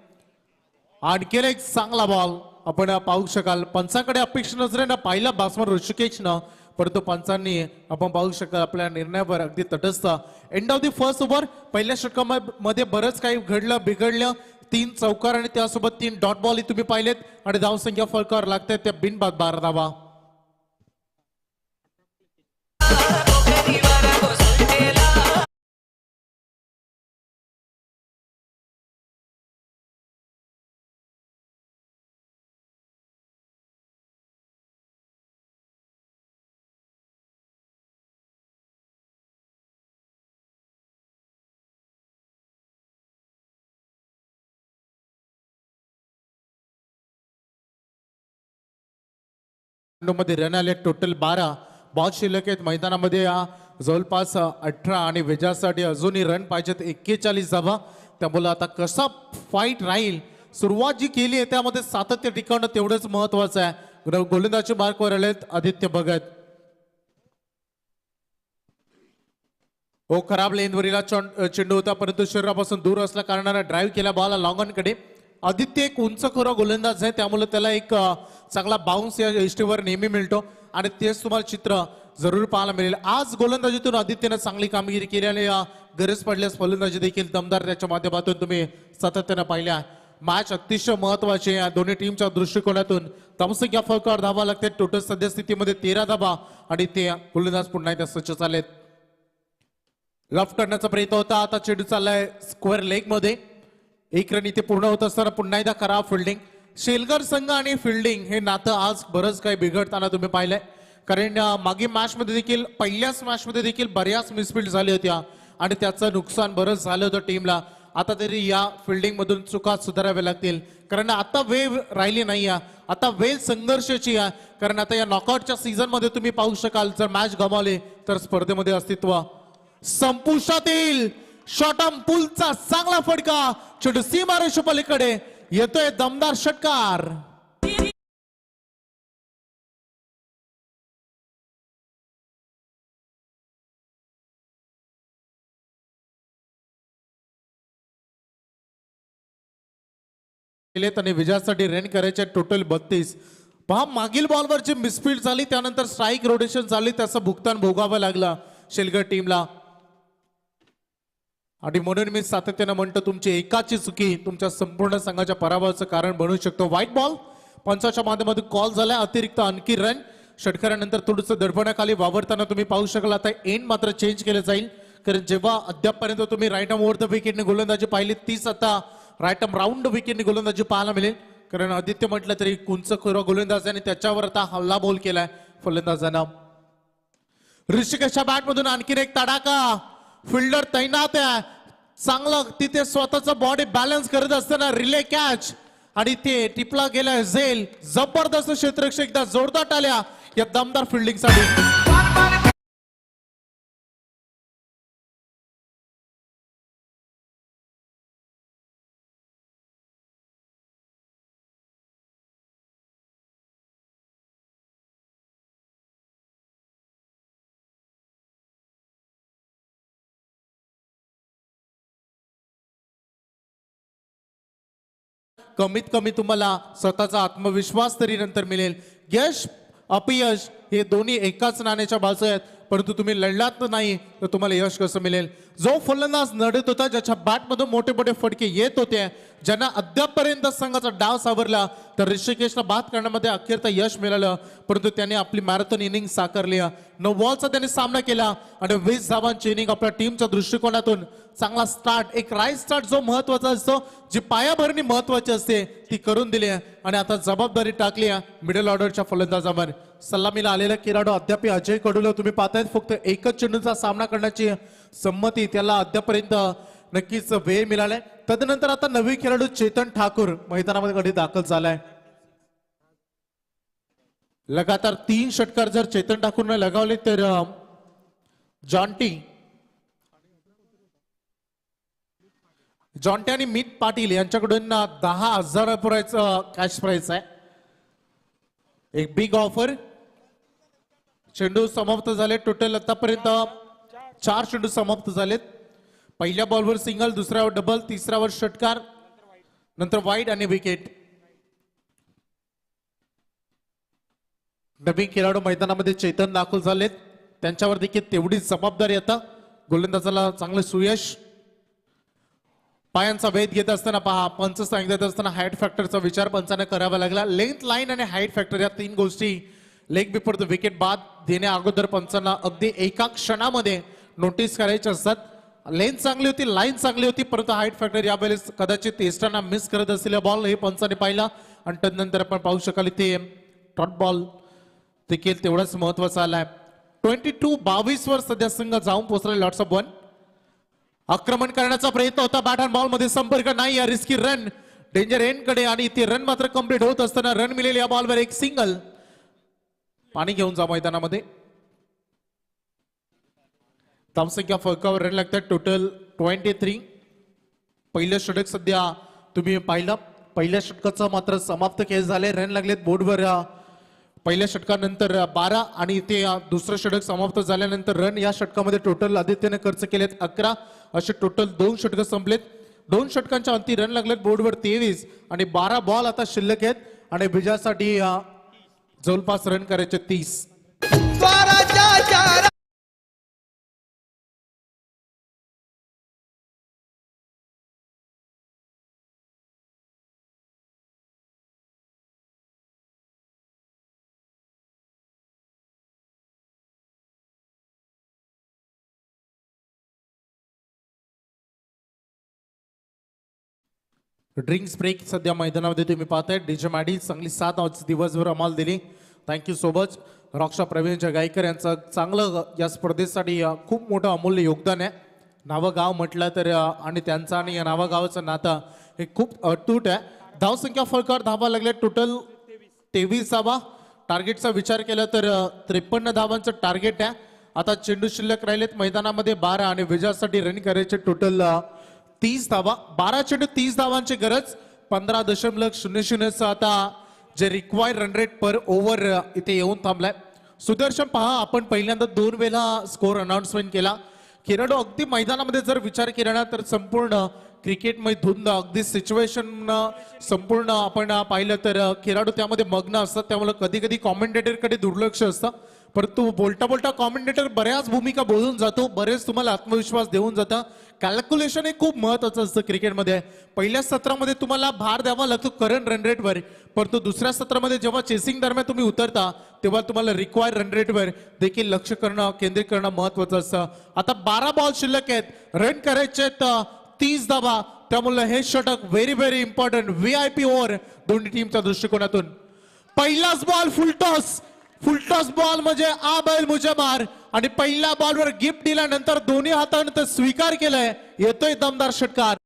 आणखी एक चांगला बॉल आपण पाहू शकाल. पंचाकडे अपेक्षा नजरेनं पाहिला बॅट्समन ऋषिकेशनं, परंतु पंचांनी आपण पाहू शकाल आपल्या निर्णयावर अगदी तटस्थ. End of the first over. पहिल्या षटकामध्ये बरंच काही घडलं बिघडलं. 3 चौकार आणि त्यासोबत 3 डॉट बॉल तुम्ही पाहिलेत आणि धावसंख्या फलकावर लागतात त्या बिनबाद 12 धावा. मध्ये रन आले टोटल 12. बॉल शिल्लक आहेत मैदानामध्ये जवळपास 18 आणि वेजासाठी अजूनही रन पाहिजेत 41 धावा. त्यामुळे आता कसा फाईट राहील. सुरुवात जी केली आहे त्यामध्ये सातत्य टिकवणं तेवढंच महत्वाचं आहे. गोलंदाजी मार्कवर आलेत आदित्य भगत. हो, खराब लेनवरील चेंडू होता, परंतु शरीरापासून दूर असल्या कारणाने ड्राईव्ह केला बॉल लॉंग ऑन कडे. आदित्य एक उंचखोरा गोलंदाज आहे, त्यामुळे त्याला एक चांगला बाउन्स या यष्टीवर नेहमी मिळतो आणि तेच तुम्हाला चित्र जरूर पाहायला मिळेल. आज गोलंदाजीतून आदित्यने चांगली कामगिरी केली आणि गरज पडल्यास फलंदाजी देखील दमदार त्याच्या माध्यमातून तुम्ही सातत्याने पाहिल्या. मॅच अतिशय महत्वाची आहे दोन्ही टीमच्या दृष्टिकोनातून. धावसंख्या फलकावर धावा लागते. टोटल सद्यस्थितीमध्ये 13 धावा आणि ते गोलंदाज पुन्हा एकदा सज्ज झालेत. लफ्ट करण्याचा प्रयत्न होता, आता चेंडू चाललाय स्क्वेअर लेग मध्ये. 1 रन इथे पूर्ण होत असताना पुन्हा एकदा खराब फिल्डिंग. शेलगर संघ आणि फिल्डिंग हे नातं आज बरंच काही बिघडताना तुम्ही पाहिलंय. कारण मागे मॅच मध्ये देखील पहिल्याच मॅच मध्ये देखील बऱ्याच मिसफिल्ड झाल्या होत्या आणि त्याचं नुकसान बरंच झालं होतं टीमला. आता तरी या फिल्डिंग मधून चुका सुधाराव्या लागतील, कारण आता वेळ राहिली नाही. आता वेळ संघर्षाची आहे, कारण आता या नॉकआउटच्या सीझन मध्ये तुम्ही पाहू शकाल जर मॅच गमावले तर स्पर्धेमध्ये अस्तित्व संपुष्टात येईल. शॉटम पुलचा चांगला फटका, चेंडू सीमारेषे पलीकडे येतोय दमदार षटकार. आणि विजयासाठी रन करायचे टोटल 32. पहा मागील बॉलवर जी मिसफील्ड झाली त्यानंतर स्ट्राईक रोटेशन झाली, त्याचं भुगतान भोगावं लागलं शेलगर टीमला. आणि म्हणून मी सातत्यानं म्हणतो तुमची एकाची चुकी तुमच्या संपूर्ण संघाच्या पराभवाचं कारण बनू शकतो. व्हाईट बॉल पंचाच्या माध्यमातून कॉल झाला. अतिरिक्त आणखी रन षटकारानंतर थोडंसं दडपणाखाली वावरताना तुम्ही पाहू शकाल. आता एंड मात्र चेंज केलं जाईल, कारण जेव्हा अद्यापपर्यंत तुम्ही राईट आर्म ओव्हर द विकेटने गोलंदाजी पाहिली, तीच आता राईट आर्म राऊंड विकेटने गोलंदाजी पाहायला मिळेल. कारण आदित्य म्हटलं तरी उंचखोरा गोलंदाज आणि त्याच्यावर आता हल्ला बॉल केलाय फलंदाजानं. ऋषिकेशच्या बॅट मधून आणखीन एक तडाखा. फिल्डर तैनात आहे चांगलं तिथे, स्वतःचा बॉडी बॅलन्स करत असताना रिले कॅच आणि ते टिपला गेलाय झेल. जबरदस्त क्षेत्ररक्षक एकदा जोरदार टाळ्या या दमदार फिल्डिंग साठी. कमीत कमी तुम्हाला स्वतःचा आत्मविश्वास तरी नंतर मिळेल. यश अपयश हे दोन्ही एकाच नाण्याच्या बाजू आहेत, परंतु तुम्ही लढलात नाही तर तुम्हाला यश कसं मिळेल. जो फलंदाज लढत होता, ज्याच्या बॅटमधून मोठे मोठे फटके येत होते, ज्यांना अद्यापपर्यंत संघाचा डाव सावरला, तर ऋषिकेशला बाद करण्यामध्ये अखेरता यश मिळालं. परंतु त्याने आपली मॅरेथॉन इनिंग साकारली. 9 बॉलचा त्याने सामना केला आणि 20 धावांची इनिंग आपल्या टीमच्या दृष्टिकोनातून चांगला स्टार्ट, एक राईट स्टार्ट जो महत्वाचा असतो, जी पायाभरणी महत्वाची असते ती करून दिली आणि आता जबाबदारी टाकली मिडल ऑर्डरच्या फलंदाजावर. सलामीला आलेला खेळाडू अद्याप अजय कडूला तुम्ही पाहतायत, फक्त एकच चेंडूचा सामना करण्याची संमती त्याला अद्यापर्यंत नक्कीच वेळ मिळालाय. तदनंतर आता नवी खेळाडू चेतन ठाकूर मैदानामध्ये कधी दाखल झालाय. लगातार 3 षटकार जर चेतन ठाकूरने लगावले तर जॉन्टी आणि मित पाटील यांच्याकडून 10,000 रुपयाचं कॅश प्राइस आहे. एक बिग ऑफर. चेंडू समाप्त झाले. टोटल आतापर्यंत 4 चेंडू समाप्त झालेत. पहिल्या बॉलवर सिंगल, दुसऱ्यावर डबल, तिसऱ्यावर षटकार, नंतर वाईड आणि विकेट. नवीन खेळाडू मैदानामध्ये चेतन दाखल झालेत. त्यांच्यावर देखील तेवढीच जबाबदारी. आता गोलंदाजाला चांगलं सुयश. पायांचा वेध घेत असताना पहा, पंच सांगत असताना हाईट फॅक्टरचा विचार पंचाने करावा लागला. लेंथ लाईन आणि हाईट फॅक्टर या 3 गोष्टी लेग बिफोर द विकेट बाद देण्या अगोदर पंचांना अगदी एका क्षणामध्ये नोटीस करायचे असतात. लेंथ चांगली होती, लाईन चांगली होती, परंतु हाईट फॅक्टर यावेळेस कदाचित एस्टाना मिस करत असलेला बॉल हे पंचाने पाहिला. आणि तदनंतर आपण पाहू शकाल ते डॉट बॉल देखील तेवढाच महत्वाचा आलाय. 22 वर सध्या संघ जाऊन पोहोचला. Lots of 1. आक्रमण करण्याचा प्रयत्न होता. बॅट अँड बॉल मध्ये संपर्क नाही. या रिस्की रन डेंजर एंड कडे आणि ते रन मात्र कंप्लीट होत असताना रन मिळेल. या बॉलवर एक सिंगल. पाणी घेऊन जा मैदानामध्ये. धावसंख्या फरकावर रन लागतात. टोटल 23. पहिलं षटक सध्या तुम्ही पाहिलं. पहिल्या षटकाचा मात्र समाप्त केस झाले. रन लागलेत बोर्डवर. पहिल्या षटकानंतर 12 आणि ते दुसरं षटक समाप्त झाल्यानंतर रन या षटकामध्ये टोटल आदित्यने खर्च केलेत 11. असे टोटल 2 षटक संपलेत. 2 षटकांच्या अंती रन लागलेत बोर्डवर 23 आणि 12 बॉल आता शिल्लक आहेत आणि विजयासाठी जवळपास रन करायचे 30. ड्रिंक्स ब्रेक सध्या मैदानामध्ये तुम्ही पाहताय. डीजे मॅडी चांगली 7 दिवसभर अमाल दिली. Thank you so much. Raksha Praveen Gaikar यांचं चांगलं या स्पर्धेसाठी खूप मोठं अमूल्य योगदान आहे. नावगाव म्हटलं तर आणि त्यांचं आणि या नावगावाचं नातं हे खूप अतूट आहे. धावसंख्या फरकावर धावा लागल्या. टोटल 23 धावा. टार्गेटचा विचार केला तर 53 धावांचं टार्गेट आहे. आता चेंडू शिल्लक राहिलेत मैदानामध्ये 12 आणि विजयासाठी रन करायचे टोटल 30 धावा. 12 चेंडू 30 धावांची गरज. 15.00 आता जे रिक्वायर्ड रन रेट पर ओव्हर इथे येऊन थांबलाय. सुदर्शन पहा, आपण पहिल्यांदा 2 वेळा स्कोर अनाउन्समेंट केला. खेळाडू अगदी मैदानामध्ये जर विचार केला ना तर संपूर्ण क्रिकेटमध्ये धुंद अगदी सिच्युएशन संपूर्ण आपण पाहिलं तर खेळाडू त्यामध्ये मग्न असतात. त्यामुळे कधी कधी कॉमेंटेटरकडे दुर्लक्ष असतं. परंतु बोलता बोलता कॉमेंटेटर बऱ्याच भूमिका बोलून जातो. बरेच तुम्हाला आत्मविश्वास देऊन जातं. कॅल्क्युलेशन हे खूप महत्वाचं असतं क्रिकेटमध्ये. पहिल्या सत्रामध्ये तुम्हाला भार द्यावा लागतो करंट रन रेटवर, परंतु दुसऱ्या सत्रामध्ये जेव्हा चेसिंग दरम्यान तुम्ही उतरता तेव्हा तुम्हाला रिक्वायर्ड रन रेटवर देखील लक्ष करणं केंद्रित करणं महत्वाचं असतं. आता 12 बॉल शिल्लक आहेत. रन करायचे 30 धावा. त्यामुळे हे षटक very very important. VIP over दोन्ही टीमच्या दृष्टिकोनातून. पहिलाच बॉल फुलटॉस बॉल म्हणजे आ बैल मुझे मार आणि पहिल्या बॉलवर गिफ्ट दिल्यानंतर दोन्ही हाताने तर स्वीकार केलाय. येतोय दमदार षटकार.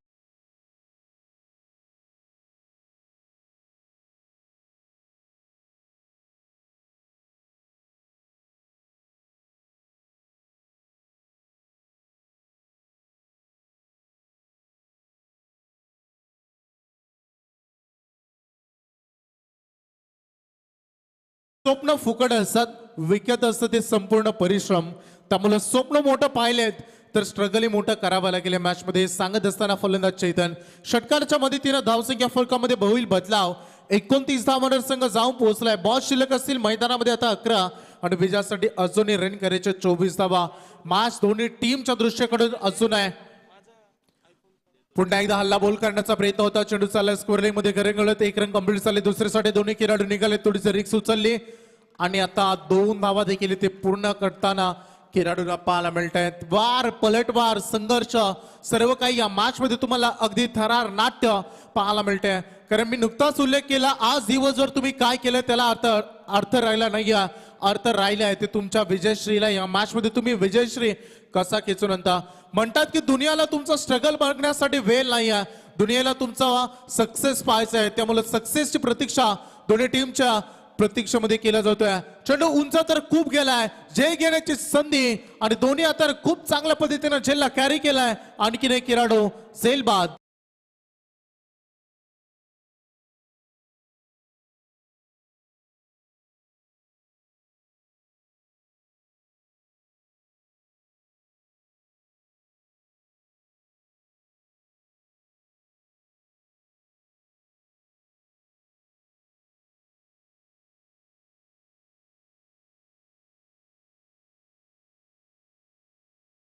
स्वप्न फुकट असतात, विकत असतं ते संपूर्ण परिश्रम. त्यामुळे स्वप्न मोठं पाहिलेत तर स्ट्रगल मोठं करावं लागेल या मॅच मध्ये. सांगत असताना फलंदाज चैतन षटकाराच्या मदतीनं धावसंख्या फलकामध्ये होईल बदलाव. 29 धावांवर संघ जाऊन पोहोचलाय. बॉल शिल्लक असतील मैदानामध्ये आता 11 आणि विजयासाठी अजूनही रन करायचे 24 धावा. मॅच दोन्ही टीमच्या दृष्टीकडून अजून आहे. पुन्हा एकदा हल्ला बोल करण्याचा प्रयत्न होता. चेंडू चालला स्कोअरलाईन मध्ये घरे गळत. 1 रन कंप्लीट झाले. दुसऱ्यासाठी दोन्ही खेळाडू निघाले. थोडीशी रिक्स उचलली आणि आता 2 धावा देखील ते पूर्ण करताना खेळाडूंना पाहायला मिळत आहेत. वार पलटवार संघर्ष सर्व काही या मॅच मध्ये तुम्हाला अगदी थरार नाट्य पाहायला मिळते. कारण मी नुकताच उल्लेख केला, आज दिवसभर तुम्ही काय केलं त्याला अर्थ राहिला नाही. अर्थ राहिला आहे ते तुमच्या विजयश्रीला. या मॅच मध्ये तुम्ही विजयश्री कसा खेचून आणता. म्हणतात की दुनियाला तुमचा स्ट्रगल बघण्यासाठी वेळ नाही आहे, दुनियाला तुमचा सक्सेस पाहायचा आहे, त्यामुळे सक्सेसची प्रतीक्षा दोन्ही टीमच्या प्रतीक्षेमध्ये केला जातोय. चेंडू उंच तर खूप गेलाय, जय घेण्याची संधी आणि दोन्ही आता खूप चांगल्या पद्धतीने झेलला कॅरी केलाय. आणखीन एक खेळाडू झेल बाद.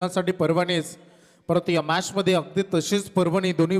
साठी परवानेच परत या मॅच मध्ये अगदी तशीच पर्वणी दोन्ही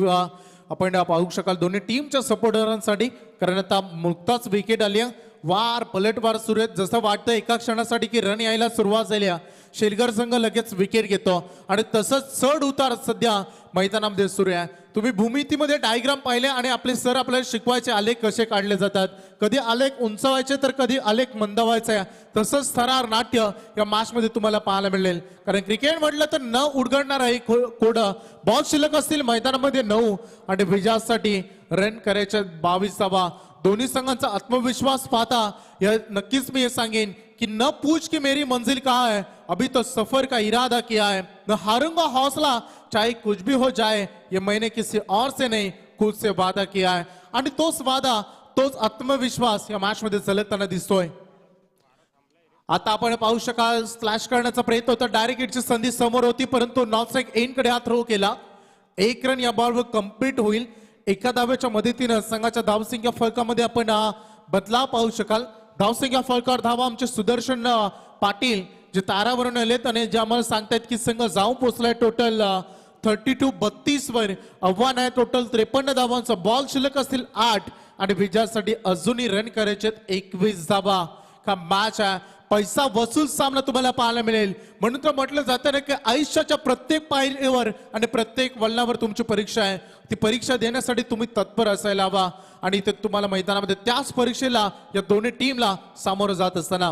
आपण पाहू शकाल दोन्ही टीमच्या सपोर्टरांसाठी. कारण आता नुकताच विकेट आली आहे, वार पलटवार सुरू आहेत. जसं वाटतं एका क्षणासाठी की रन यायला सुरुवात झाली आहे, शेलगर संघ लगेच विकेट घेतो आणि तसंच चढ उतार सध्या मैदानामध्ये सुरू आहे. तुम्ही भूमितीमध्ये डायग्राम पाहिले आणि आपले सर आपल्याला शिकवायचे आलेख कसे काढले जातात, कधी आलेख उंचवायचे तर कधी आलेख मंदावायचे. तसंच थरार नाट्य या मॅचमध्ये तुम्हाला पाहायला मिळेल. कारण क्रिकेट म्हटलं तर न उडगडणार आहे कोड. बॉल शिल्लक असतील मैदानामध्ये 9 आणि विजयासाठी रन करायचे 22 धावा. दोन्ही संघांचा आत्मविश्वास पाहता या नक्कीच मी हे सांगेन कि न पूछ कि मेरी मंजिल कहाँ है, अभी तो सफर का इरादा किया है. न हारूंगा हौसला चाहे कुछ भी हो जाए, ये मैंने किसी और से नहीं खुद से वादा किया है. आणि तोच वादा तोच आत्मविश्वास या मॅच मध्ये झलकताना दिसतोय. आता आपण पाहू शकाल स्लॅश करण्याचा प्रयत्न होता, डायरेक्ट हिटची संधी समोर होती परंतु नॉट स्ट्राईक एंड कडे हा थ्रो केला. 1 रन या बॉलवर कंप्लीट होईल. एका धावेच्या मदतीनं संघाच्या धावसंख्या फलकामध्ये आपण बदलाव पाहू शकाल. धावसंख्या फलकावर धावा आमचे सुदर्शन पाटील जे तारावरून आलेत आणि जे आम्हाला सांगतायत की संघ जाऊन पोहोचलाय टोटल 32 वर. आव्हान आहे टोटल 53 धावांचा. बॉल शिल्लक असतील 8 आणि विजयासाठी अजूनही रन करायचे 21 धावा. का मॅच आहे, पैसा वसूल सामना तुम्हाला पाहायला मिळेल. म्हणून तर म्हटलं जातं ना की आयुष्याच्या प्रत्येक पायरीवर आणि प्रत्येक वळणावर तुमची परीक्षा आहे. ती परीक्षा देण्यासाठी तुम्ही तत्पर असायला हवा आणि ते तुम्हाला मैदानामध्ये त्याच परीक्षेला या दोन्ही टीमला सामोरं जात असताना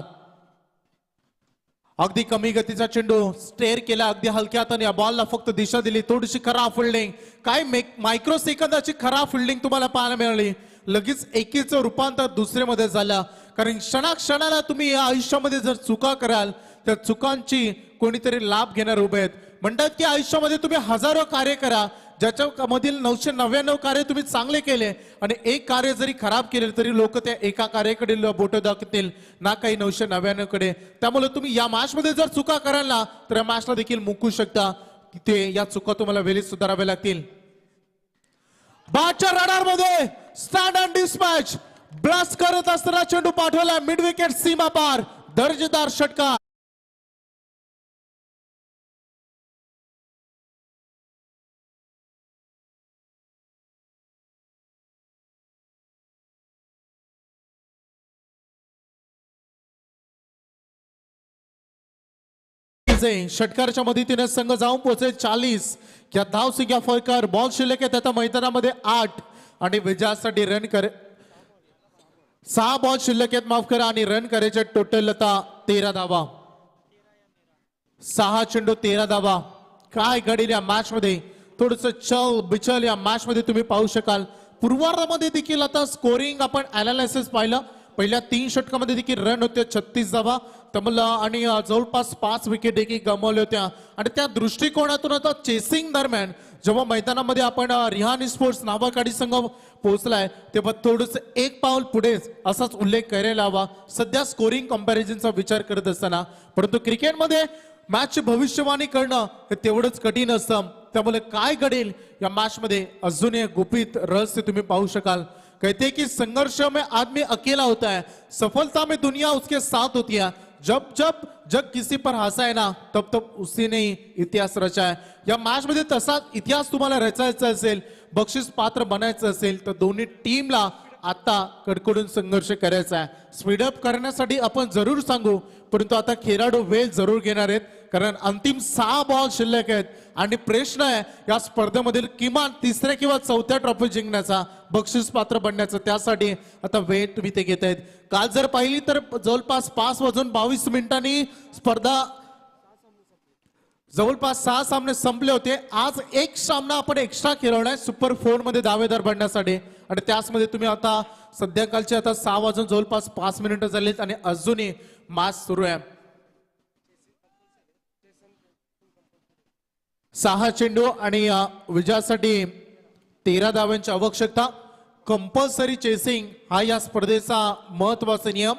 अगदी कमी गतीचा चेंडू स्टेअर केला, अगदी हलक्यात आणि या बॉलला फक्त दिशा दिली. थोडीशी खराब फिल्डिंग, काय मायक्रो सेकंदाची खराब फिल्डिंग तुम्हाला पाहायला मिळाली. लगेच एकीचं रूपांतर दुसऱ्यामध्ये झालं. कारण क्षणाक्षणाला तुम्ही या आयुष्यामध्ये जर चुका कराल त्या चुकांची कोणीतरी लाभ घेणार उभे आहेत. म्हणतात की आयुष्यामध्ये तुम्ही हजारो कार्य करा, ज्याच्या मधील 999 कार्य तुम्ही चांगले केले आणि एक कार्य जरी खराब केले तरी लोक त्या एका कार्याकडे बोट दाखवतील ना काही 999 कडे. त्यामुळे तुम्ही या मॅच मध्ये जर चुका कराल ना तर या मॅचला देखील मुकू शकता. ते या चुका तुम्हाला वेळीच सुधाराव्या लागतील. बादच्या रडार मध्ये स्टँड अँड डिस्पॅच ब्लास्ट करत असताना चेंडू पाठवला मिड विकेट सीमा पार. दर्जेदार षटकार. षटकाराच्या मदतीने संघ जाऊन पोहोचेल 40 या धावसंख्या फलकावर. बॉल शिल्लक आहे आता मैदानामध्ये 8 आणि विजयासाठी रन करे 6 बॉल शिल्लक आहेत माफ करा आणि रन करायचे टोटल आता 13 धावा. 6 चेंडू 13 धावा. काय घडेल या मॅच मध्ये, थोडस चल बिचल या मॅच मध्ये तुम्ही पाहू शकाल. पूर्वार्धामध्ये देखील आता स्कोरिंग आपण अनालिसिस पाहिलं. पहिल्या 3 षटकामध्ये देखील रन होते 36 धावा आणि जवळपास 5 विकेट देखील गमावल्या होत्या. आणि त्या दृष्टिकोनातून आता चेसिंग दरम्यान जेव्हा मैदानामध्ये आपण रिहान स्पोर्ट्स नावाखाली संघ पोहोचलाय तेव्हा थोडस एक पाऊल पुढे असाच उल्लेख करायला हवा सध्या स्कोरिंग कंपॅरिझनचा विचार करत असताना. परंतु क्रिकेटमध्ये मॅचची भविष्यवाणी करणं हे तेवढंच कठीण असतं. त्यामुळे काय घडेल या मॅच मध्ये अजून एक गुपित रहस्य तुम्ही पाहू शकाल. कहते कि संघर्ष में आदमी अकेला होता है, सफलता में दुनिया उसके साथ होती है. जब जब जग किसी पर हंसा है ना तब तब उसी ने इतिहास रचा है. या मॅच मध्ये तसाच इतिहास तुम्हाला रचायचा असेल, बक्षीस पात्र बनायचं असेल तर दोन्ही टीमला आता कडकडून संघर्ष करायचा आहे. स्पीडअप करण्यासाठी आपण जरूर सांगू परंतु आता खेळाडू वेळ जरूर घेणार आहेत कारण अंतिम 6 बॉल शिल्लक आहेत आणि प्रश्न आहे या स्पर्धेमधील किमान 3ऱ्या किंवा 4थ्या ट्रॉफी जिंकण्याचा, बक्षीस पात्र बनण्याचा. त्यासाठी आता वेळ तुम्ही ते घेत आहेत. काल जर पाहिली तर जवळपास 5 वाजून 22 मिनिटांनी स्पर्धा जवळपास 6 सामने संपले होते. आज एक सामना आपण एक्स्ट्रा खेळवलाय सुपर 4 मध्ये दावेदार बनण्यासाठी आणि त्याचमध्ये तुम्ही आता सध्याकाळचे आता 6 वाजून जवळपास 5 मिनिटं झालीत आणि अजूनही मॅच सुरू आहे. 6 चेंडू आणि विजयासाठी 13 धावांची आवश्यकता. कंपल्सरी चेसिंग हा या स्पर्धेचा महत्वाचा नियम.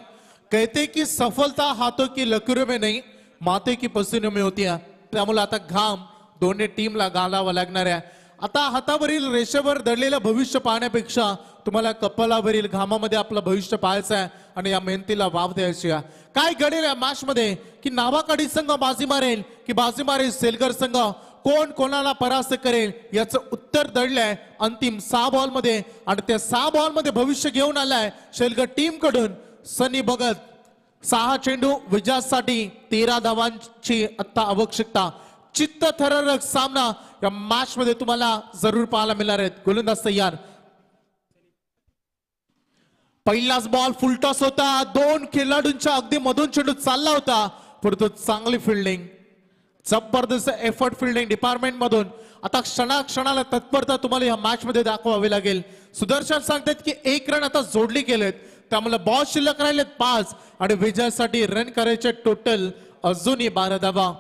कहते की सफलता हाथों की लकीरों में नहीं माथे की पसीनों में होती है. त्यामुळे आता घाम दोन्ही टीमला घालावा लागणार आहे. आता हातावरील रेषेवर दडलेलं भविष्य पाहण्यापेक्षा तुम्हाला कपालावरील घामामध्ये आपलं भविष्य पाहायचं आहे आणि या मेहनतीला वाव द्यायची आहे. काय घडेल या मॅच मध्ये की नावाकाडी संघ बाजी मारेल की बाजी मारेल सेलगर संघ, कोण कोणाला परास्त करेल याचं उत्तर दडलंय अंतिम 6 बॉल मध्ये आणि त्या 6 बॉल मध्ये भविष्य घेऊन आलाय शेलगर टीम कडून सनी भगत. 6 चेंडू विजयासाठी 13 धावांची आता आवश्यकता. चित्तथरारक सामना या मॅच मध्ये तुम्हाला जरूर पाहायला मिळणार आहेत. गोलंदाज तयार. पहिलाच बॉल फुलटॉस होता. 2 खेळाडूंच्या अगदी मधून चेंडू चालला होता परंतु चांगली फिल्डिंग, जबरदस्त एफर्ट फिल्डिंग डिपार्टमेंट मधून. आता क्षणाला तत्परता तुम्हाला या मॅच मध्ये दाखवावी लागेल. सुदर्शन सांगतात की 1 रन आता जोडली गेलेत त्यामुळे बॉल शिल्लक राहिलेत 5 आणि विजयासाठी रन करायचे टोटल अजूनही 12 धावा.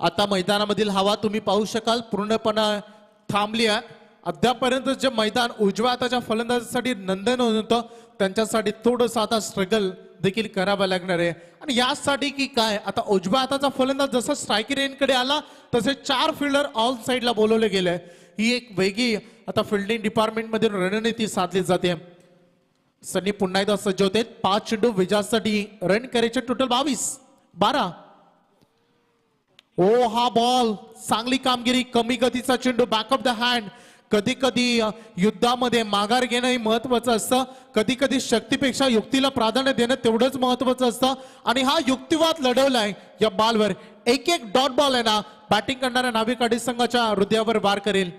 आता मैदानामधील हवा तुम्ही पाहू शकाल पूर्णपणे थांबली आहे. अद्यापर्यंत जे मैदान उजव्या हाताच्या फलंदाजासाठी नंदन होतं त्यांच्यासाठी थोडंसं आता स्ट्रगल देखील करावं लागणार आहे. आणि यासाठी की काय आता उजव्या हाताचा फलंदाज जसा स्ट्रायकर एंडकडे आला तसे 4 फिल्डर ऑल साइडला बोलवले गेले. ही एक वेगळी आता फिल्डिंग डिपार्टमेंट मध्ये रणनीती साधली जाते. सनी पुन्हा एकदा सज्ज होते. 5 चेंडू विजयासाठी रन करायचे टोटल 12. ओ हा बॉल चांगली कामगिरी. कमी गतीचा चेंडू बॅक ऑफ द हँड. कधी कधी युद्धामध्ये माघार घेणं हे महत्वाचं असतं. कधी कधी शक्तीपेक्षा युक्तीला प्राधान्य देणं तेवढंच महत्वाचं असतं आणि हा युक्तिवाद लढवलाय या बॉलवर. एक डॉट बॉल आहे ना बॅटिंग करणाऱ्या नाविकाडी संघाच्या हृदयावर वार करेल.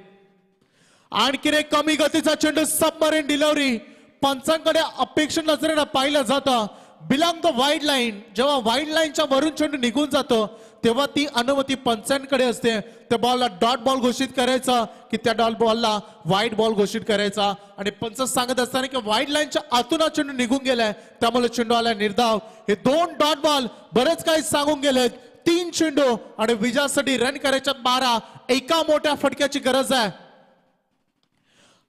आणखी एक कमी गतीचा चेंडू सबमरीन डिलिव्हरी. पंचांकडे अपेक्षा नजरेनं पाहिलं जातं. Belong the wide line. जेव्हा वाईड लाईनच्या वरून चेंडू निघून जातो तेव्हा ती अनुमती पंचांकडे असते. त्या बॉलला डॉट बॉल घोषित करायचा की त्या डॉट बॉलला वाईड बॉल घोषित करायचा. आणि पंच सांगत असताना की वाईड लाईनच्या आतून चेंडू निघून गेलाय त्यामुळे चेंडू आलाय निर्धाव. हे 2 डॉट बॉल बरेच काही सांगून गेलेत. 3 चेंडू आणि विजयासाठी रन करायच्या 12. एका मोठ्या फटक्याची गरज आहे.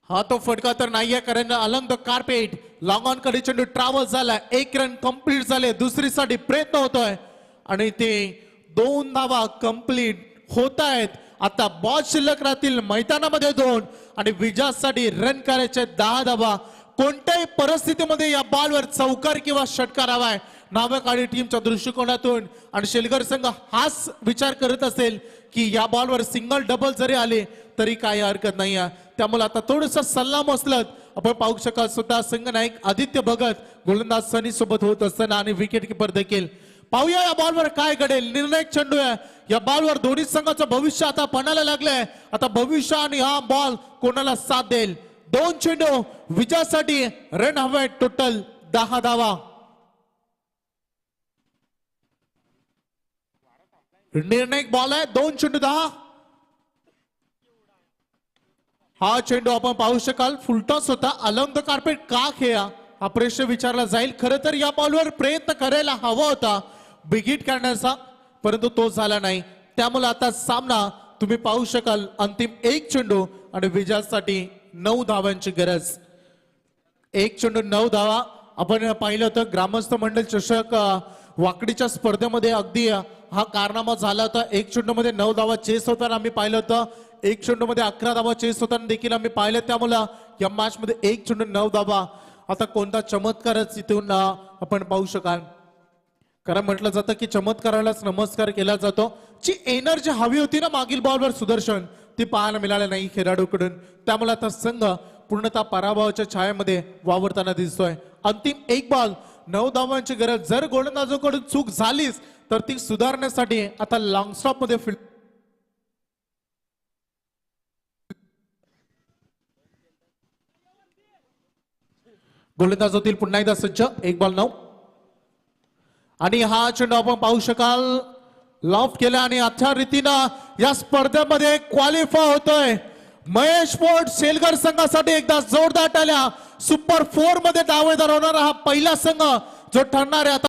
हा तो फटका तर नाहीये कारण Alang the carpet long on कडे चेंडू ट्रॅव्हल झालाय. 1 रन कंप्लीट झाले. दुसरीसाठी प्रयत्न होतोय आणि ते 2 धावा कंप्लीट होत आहेत. आता बॉल शिल्लक राहतील मैदानामध्ये 2 आणि विजयासाठी रन करायचे 10 धावा. कोणत्याही परिस्थितीमध्ये या बॉलवर चौकार किंवा षटकार हवाय नावकाडी टीमच्या दृष्टिकोनातून. आणि शेलगर संघ हाच विचार करत असेल की या बॉलवर सिंगल डबल जरी आले तरी काही हरकत नाही आहे. त्यामुळे आता थोडंसं सल्ला मसलत आपण पाहू शकाल. स्वतः संघ नायक आदित्य भगत गोलंदाज सनी सोबत होत असताना आणि विकेट किपर देखील. पाहूया या बॉलवर काय घडेल. निर्णायक चेंडू आहे. या बॉलवर दोन्ही संघाचं भविष्य आता पणाला लागलंय. आता भविष्य आणि हा बॉल कोणाला साथ देईल. 2 चेंडू विजयासाठी रन हवे टोटल 10 धावा. निर्णायक बॉल आहे. 2 चेंडू 10. हा चेंडू आपण पाहू शकाल फुलटॉस होता. अलॉंग द कार्पेट का खेळा हा प्रश्न विचारला जाईल. खरं तर या बॉलवर प्रयत्न करायला हवा होता बिगिट करण्याचा परंतु तो झाला नाही. त्यामुळे आता सामना तुम्ही पाहू शकाल अंतिम 1 चेंडू आणि विजयासाठी 9 धावांची गरज. 1 चेंडू 9 धावा. आपण पाहिलं होतं ग्रामस्थ मंडळ चषक वाकडीच्या स्पर्धेमध्ये अगदी हा कारनामा झाला होता. 1 चेंडू मध्ये 9 धावा चेस होताना आम्ही पाहिलं होतं. 1 चेंडू मध्ये 11 धावा चेस होताना देखील आम्ही पाहिलं. त्यामुळे या मॅच मध्ये 1 चेंडू 9 धावा. आता कोणता चमत्कारच इथून आपण पाहू शकाल. कारण म्हटलं जातं की चमत्कारालाच नमस्कार केला जातो. जी एनर्जी हवी होती ना मागील बॉलवर सुदर्शन ती पाहायला मिळाली नाही खेळाडूकडून. त्यामुळे आता संघ पूर्णतः पराभवाच्या छायेमध्ये वावरताना दिसतोय. अंतिम 1 बॉल 9 धावांची गरज. जर गोलंदाजाकडून चूक झालीच तर ती सुधारण्यासाठी आता लॉंग स्टॉप मध्ये फील्ड गोलंदाज होतील पुन्हा एकदा सज्ज. 1 बॉल 9 आणि हा चेंडू आपण पाहू शकाल लॉफ केला आणि अच्छा रीतीनं या स्पर्धेमध्ये क्वालिफाय होतोय महेश फोर्ट सेलगर संघासाठी एकदा जोरदार टाळ्या. सुपर 4 मध्ये दावेदार होणारा हा पहिला संघ जो ठरणार आहे आता